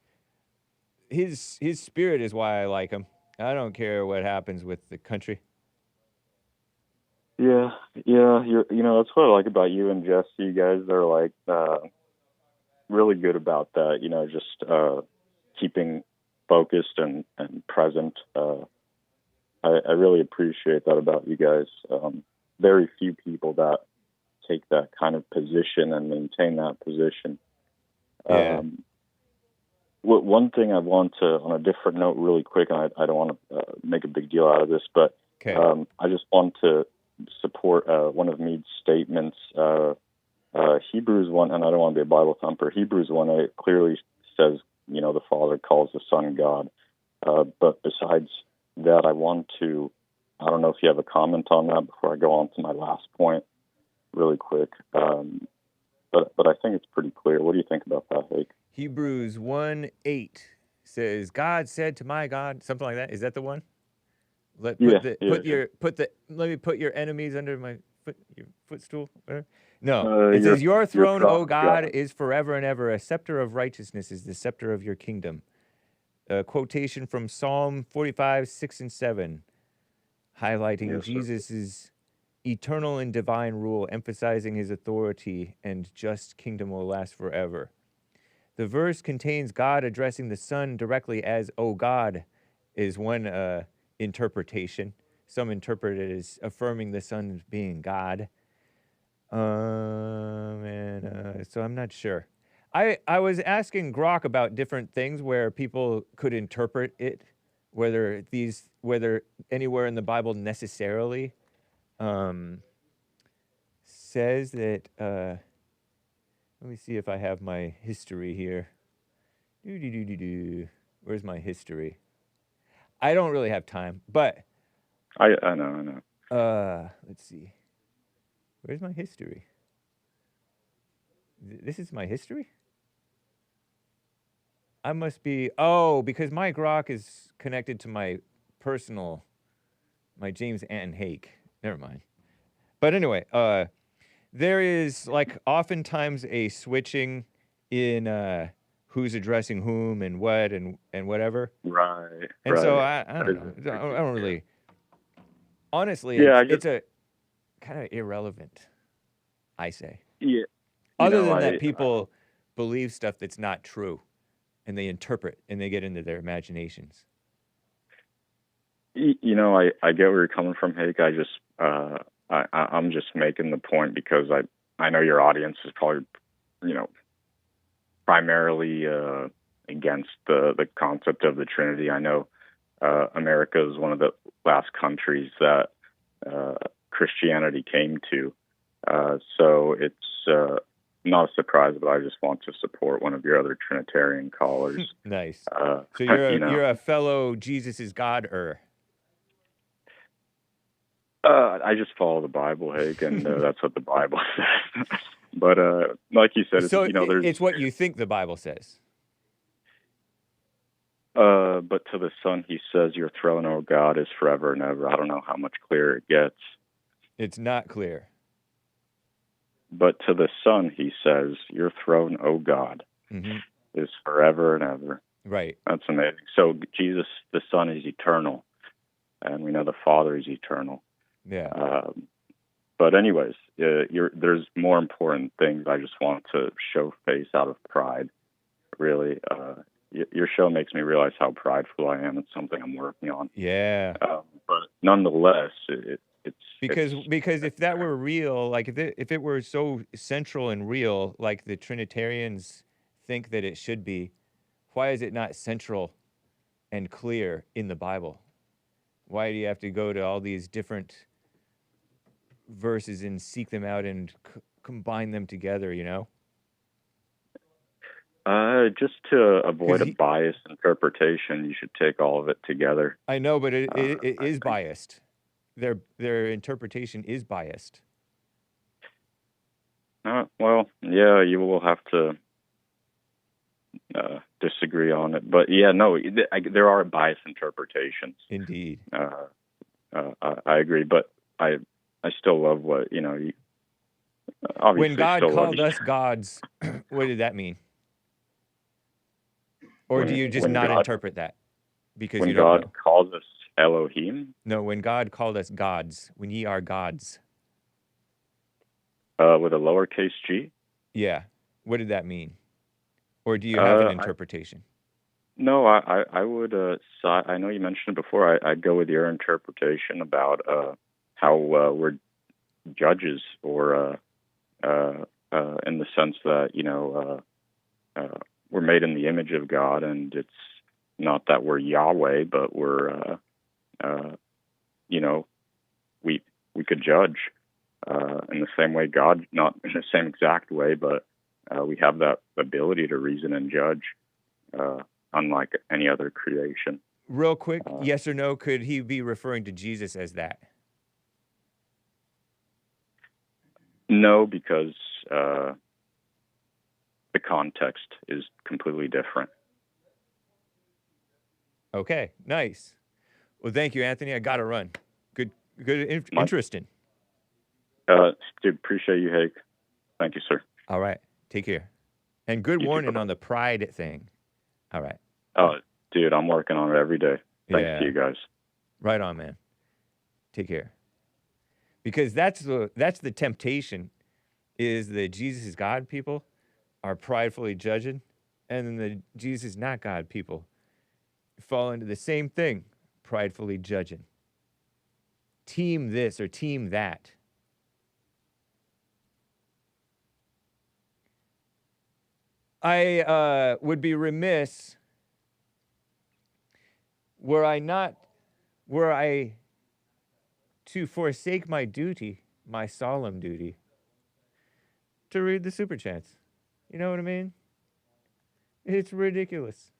[SPEAKER 1] his spirit is why I like him. I don't care what happens with the country.
[SPEAKER 12] Yeah. That's what I like about you and Jesse. You guys are like really good about that. You know, just keeping focused and present. I really appreciate that about you guys. Very few people that take that kind of position and maintain that position.
[SPEAKER 1] Yeah.
[SPEAKER 12] One thing I want to, on a different note, really quick, and I don't want to make a big deal out of this, but I just want to support one of Meade's statements. Hebrews 1, and I don't want to be a Bible thumper. Hebrews 1, it clearly says, you know, the Father calls the Son God. But besides that, I don't know if you have a comment on that before I go on to my last point really quick. But I think it's pretty clear. What do you think about that, Hake?
[SPEAKER 1] Hebrews 1:8 says, God said to my God, something like that. Is that the one? Let me put your enemies under my footstool. No, it says, your throne, O God, is forever and ever. A scepter of righteousness is the scepter of your kingdom. A quotation from Psalm 45, 6 and 7, highlighting Jesus' eternal and divine rule, emphasizing his authority and just kingdom will last forever. The verse contains God addressing the Son directly as, O God, is one interpretation. Some interpret it as affirming the Son as being God. So I'm not sure. I was asking Grok about different things where people could interpret it, whether anywhere in the Bible necessarily says that. Let me see if I have my history here. Where's my history? I don't really have time, but
[SPEAKER 12] I know.
[SPEAKER 1] Let's see. Where's my history? This is my history? I must be... Oh, because my Grok is connected to my personal... My James and Hake. Never mind. But anyway, there is, like, oftentimes a switching in who's addressing whom and what and whatever.
[SPEAKER 12] Right.
[SPEAKER 1] And so I don't know. I don't really... Honestly, it's a kind of irrelevant, I say.
[SPEAKER 12] Yeah.
[SPEAKER 1] Other than that, people believe stuff that's not true, and they interpret, and they get into their imaginations.
[SPEAKER 12] You know, I get where you're coming from, Hake. I'm just making the point because I know your audience is probably, you know, primarily against the concept of the Trinity. I know America is one of the last countries that Christianity came to. So it's not a surprise, but I just want to support one of your other Trinitarian callers.
[SPEAKER 1] Nice. So you're a fellow Jesus is God-er.
[SPEAKER 12] I just follow the Bible, Hake, and that's what the Bible says. But like you said,
[SPEAKER 1] it's what you think the Bible says.
[SPEAKER 12] But to the Son, he says, your throne, O God, is forever and ever. I don't know how much clearer it gets.
[SPEAKER 1] It's not clear.
[SPEAKER 12] But to the Son, he says, your throne, O God, is forever and ever.
[SPEAKER 1] Right.
[SPEAKER 12] That's amazing. So Jesus, the Son, is eternal, and we know the Father is eternal.
[SPEAKER 1] Yeah.
[SPEAKER 12] But anyways, there's more important things. I just want to show face out of pride, really. Your show makes me realize how prideful I am. It's something I'm working on.
[SPEAKER 1] Yeah.
[SPEAKER 12] But nonetheless,
[SPEAKER 1] Because if that were real, like if it were so central and real, like the Trinitarians think that it should be, why is it not central and clear in the Bible? Why do you have to go to all these different verses and seek them out and combine them together, you know?
[SPEAKER 12] Just to avoid a biased interpretation, you should take all of it together.
[SPEAKER 1] I know, but it is biased. Their interpretation is biased.
[SPEAKER 12] Well, yeah, you will have to disagree on it, but yeah, no, there are biased interpretations.
[SPEAKER 1] Indeed.
[SPEAKER 12] I agree, but I still love what obviously.
[SPEAKER 1] When God called us gods, what did that mean? Or do you just not interpret that because you don't know?
[SPEAKER 12] When God calls us Elohim?
[SPEAKER 1] No, when God called us gods, when ye are gods.
[SPEAKER 12] With a lowercase g?
[SPEAKER 1] Yeah. What did that mean? Or do you have an interpretation?
[SPEAKER 12] No, I would. I know you mentioned it before. I'd go with your interpretation about how we're judges, or in the sense that we're made in the image of God, and it's not that we're Yahweh, but we're we could judge in the same way God, not in the same exact way, but we have that ability to reason and judge, unlike any other creation.
[SPEAKER 1] Real quick, yes or no, could he be referring to Jesus as that?
[SPEAKER 12] No, because the context is completely different.
[SPEAKER 1] Okay, nice. Well, thank you, Anthony. I got to run. Good, interesting.
[SPEAKER 12] Dude, appreciate you, Hake. Thank you, sir.
[SPEAKER 1] All right, take care. And good warning on the pride thing. All right.
[SPEAKER 12] Oh, dude, I'm working on it every day. Thanks to you guys.
[SPEAKER 1] Right on, man. Take care. Because that's the temptation, is the Jesus is God people are pridefully judging, and then the Jesus is not God people fall into the same thing, pridefully judging. Team this or team that. I would be remiss were I to forsake my duty, my solemn duty, to read the super chats. You know what I mean? It's ridiculous.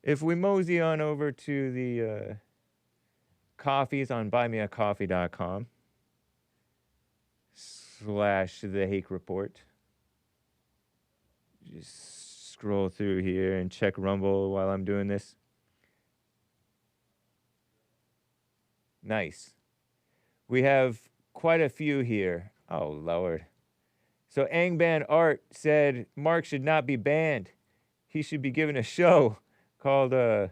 [SPEAKER 1] If we mosey on over to the coffees on buymeacoffee.com/the Hake Report. Just scroll through here and check Rumble while I'm doing this. Nice. We have quite a few here. Oh, Lord. So Angban Art said Mark should not be banned. He should be given a show called give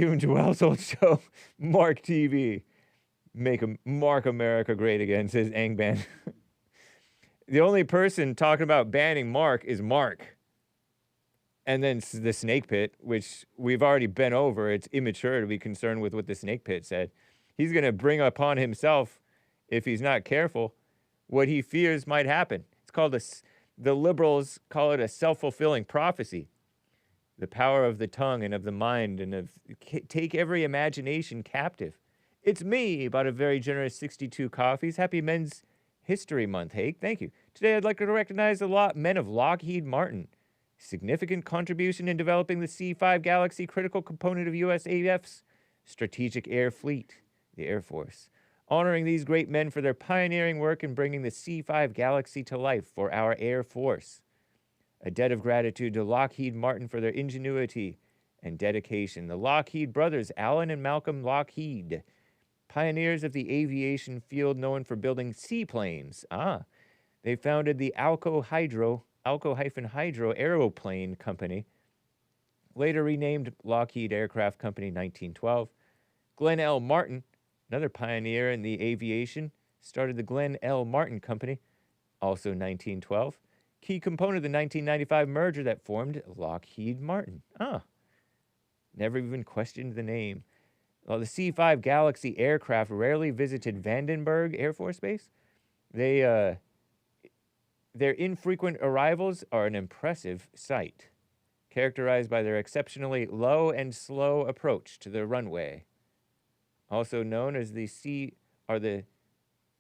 [SPEAKER 1] him Joel's old show, Mark TV. Mark America great again, says Angban. The only person talking about banning Mark is Mark. And then the Snake Pit, which we've already been over. It's immature to be concerned with what the Snake Pit said. He's going to bring upon himself, if he's not careful, what he fears might happen. It's called the liberals call it a self-fulfilling prophecy. The power of the tongue and of the mind, and take every imagination captive. It's me, about a very generous 62 coffees. Happy Men's History Month, Hake. Thank you. Today I'd like to recognize the men of Lockheed Martin. Significant contribution in developing the C-5 Galaxy, critical component of USAF's strategic air fleet, the Air Force. Honoring these great men for their pioneering work in bringing the C-5 Galaxy to life for our Air Force. A debt of gratitude to Lockheed Martin for their ingenuity and dedication. The Lockheed brothers, Alan and Malcolm Lockheed, pioneers of the aviation field known for building seaplanes. They founded the Alco-Hydro Aeroplane Company, later renamed Lockheed Aircraft Company 1912. Glenn L. Martin, another pioneer in the aviation, started the Glenn L. Martin Company, also 1912. Key component of the 1995 merger that formed Lockheed Martin. Never even questioned the name. Well, the C-5 Galaxy aircraft rarely visited Vandenberg Air Force Base. Their infrequent arrivals are an impressive sight, characterized by their exceptionally low and slow approach to the runway. Also known as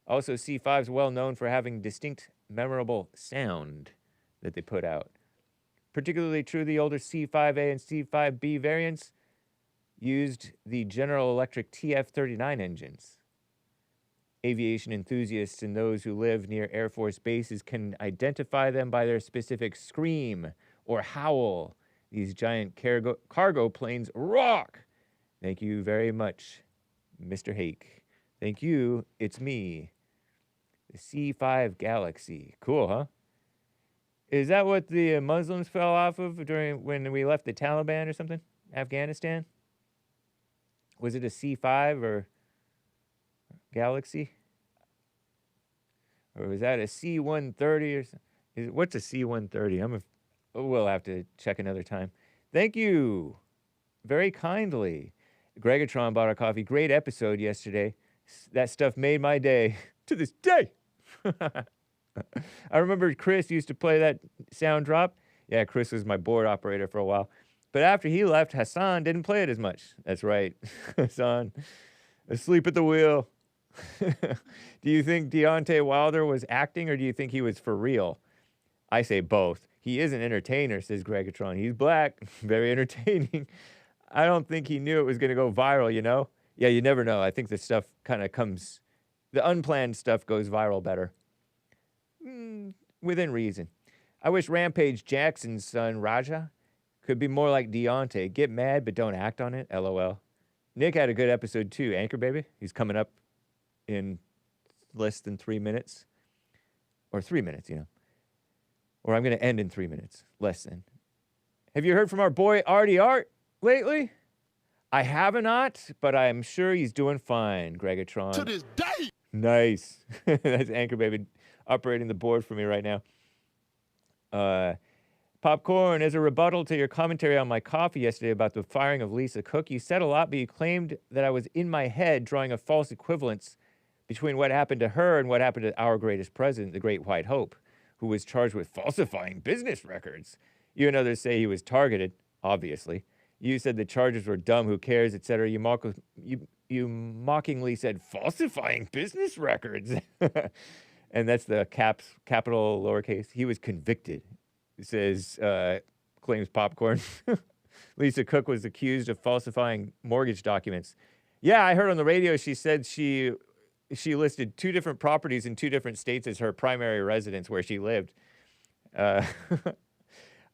[SPEAKER 1] also C-5s well known for having distinct, memorable sound that they put out. Particularly true of the older C-5A and C-5B variants, used the General Electric TF-39 engines. Aviation enthusiasts and those who live near Air Force bases can identify them by their specific scream or howl. These giant cargo planes rock. Thank you very much, Mr. Hake. Thank you, it's me. The C-5 Galaxy. Cool, huh? Is that what the Muslims fell off of when we left the Taliban or something? Afghanistan? Was it a C-5 or Galaxy? Or was that a C-130 or something? What's a C-130? We'll have to check another time. Thank you very kindly. Gregatron bought our coffee. Great episode yesterday. That stuff made my day to this day. I remember Chris used to play that sound drop. Yeah, Chris was my board operator for a while. But after he left, Hassan didn't play it as much. That's right. Hassan, asleep at the wheel. Do you think Deontay Wilder was acting, or do you think he was for real? I say both. He is an entertainer, says Gregatron. He's black, very entertaining. I don't think he knew it was going to go viral, you know? Yeah, you never know. I think the stuff kind of comes, the unplanned stuff goes viral better. Within reason. I wish Rampage Jackson's son, Raja, could be more like Deontay. Get mad, but don't act on it. LOL. Nick had a good episode too, Anchor Baby. He's coming up in less than 3 minutes. Or 3 minutes, you know. Or I'm going to end in 3 minutes. Less than. Have you heard from our boy Artie Art lately? I have not, but I'm sure he's doing fine, Gregatron.
[SPEAKER 3] To this day!
[SPEAKER 1] Nice. That's Anchor Baby operating the board for me right now. Popcorn, as a rebuttal to your commentary on my coffee yesterday about the firing of Lisa Cook, you said a lot, but you claimed that I was in my head drawing a false equivalence between what happened to her and what happened to our greatest president, the Great White Hope, who was charged with falsifying business records. You and others say he was targeted, obviously. You said the charges were dumb, who cares, etc. You mockingly said falsifying business records. And that's the capital lowercase. He was convicted. It says, claims Popcorn. Lisa Cook was accused of falsifying mortgage documents. Yeah, I heard on the radio she said she listed 2 different properties in 2 different states as her primary residence where she lived. I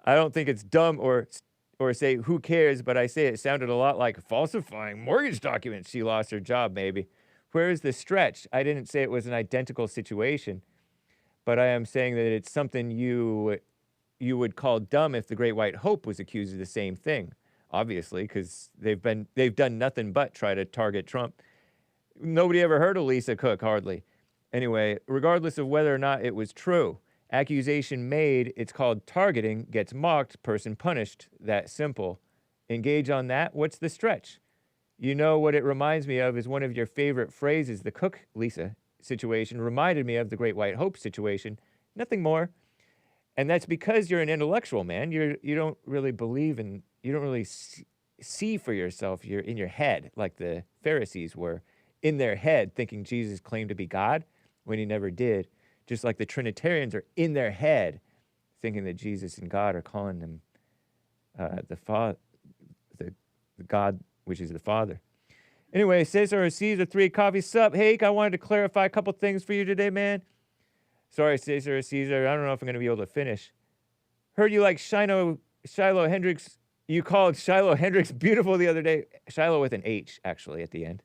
[SPEAKER 1] don't think it's dumb or say who cares, but I say it sounded a lot like falsifying mortgage documents. She lost her job, maybe. Where is the stretch? I didn't say it was an identical situation, but I am saying that it's something you would call dumb if the Great White Hope was accused of the same thing, obviously, because they've done nothing but try to target Trump. Nobody ever heard of Lisa Cook, hardly. Anyway, regardless of whether or not it was true, accusation made, it's called targeting, gets mocked, person punished, that simple. Engage on that, what's the stretch? You know what it reminds me of is one of your favorite phrases, the Cook-Lisa situation reminded me of the Great White Hope situation, nothing more. And that's because you're an intellectual, man. You don't really believe in, you don't really see for yourself. You're in your head, like the Pharisees were in their head thinking Jesus claimed to be God when he never did. Just like the Trinitarians are in their head thinking that Jesus and God are calling them the God, which is the Father. Anyway, Cesar Caesar 3 coffee sup. Hake, I wanted to clarify a couple things for you today, man. Sorry, Cesar Caesar. I don't know if I'm going to be able to finish. Heard you like Shiloh Hendricks. You called Shiloh Hendricks beautiful the other day. Shiloh with an H, actually, at the end.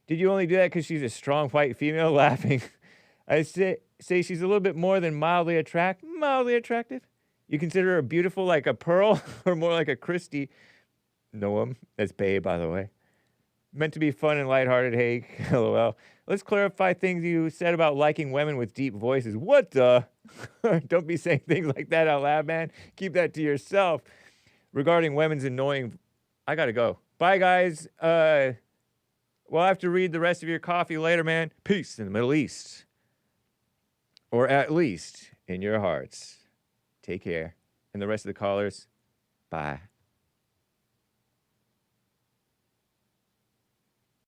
[SPEAKER 1] Did you only do that because she's a strong white female? Laughing. I say she's a little bit more than mildly attractive. You consider her beautiful like a Pearl or more like a Christie? Noam. That's Bae, by the way. Meant to be fun and lighthearted, Hake. LOL. Let's clarify things you said about liking women with deep voices. What the? Don't be saying things like that out loud, man. Keep that to yourself. Regarding women's annoying I got to go. Bye, guys. We'll have to read the rest of your coffee later, man. Peace in the Middle East. Or at least in your hearts. Take care. And the rest of the callers, bye.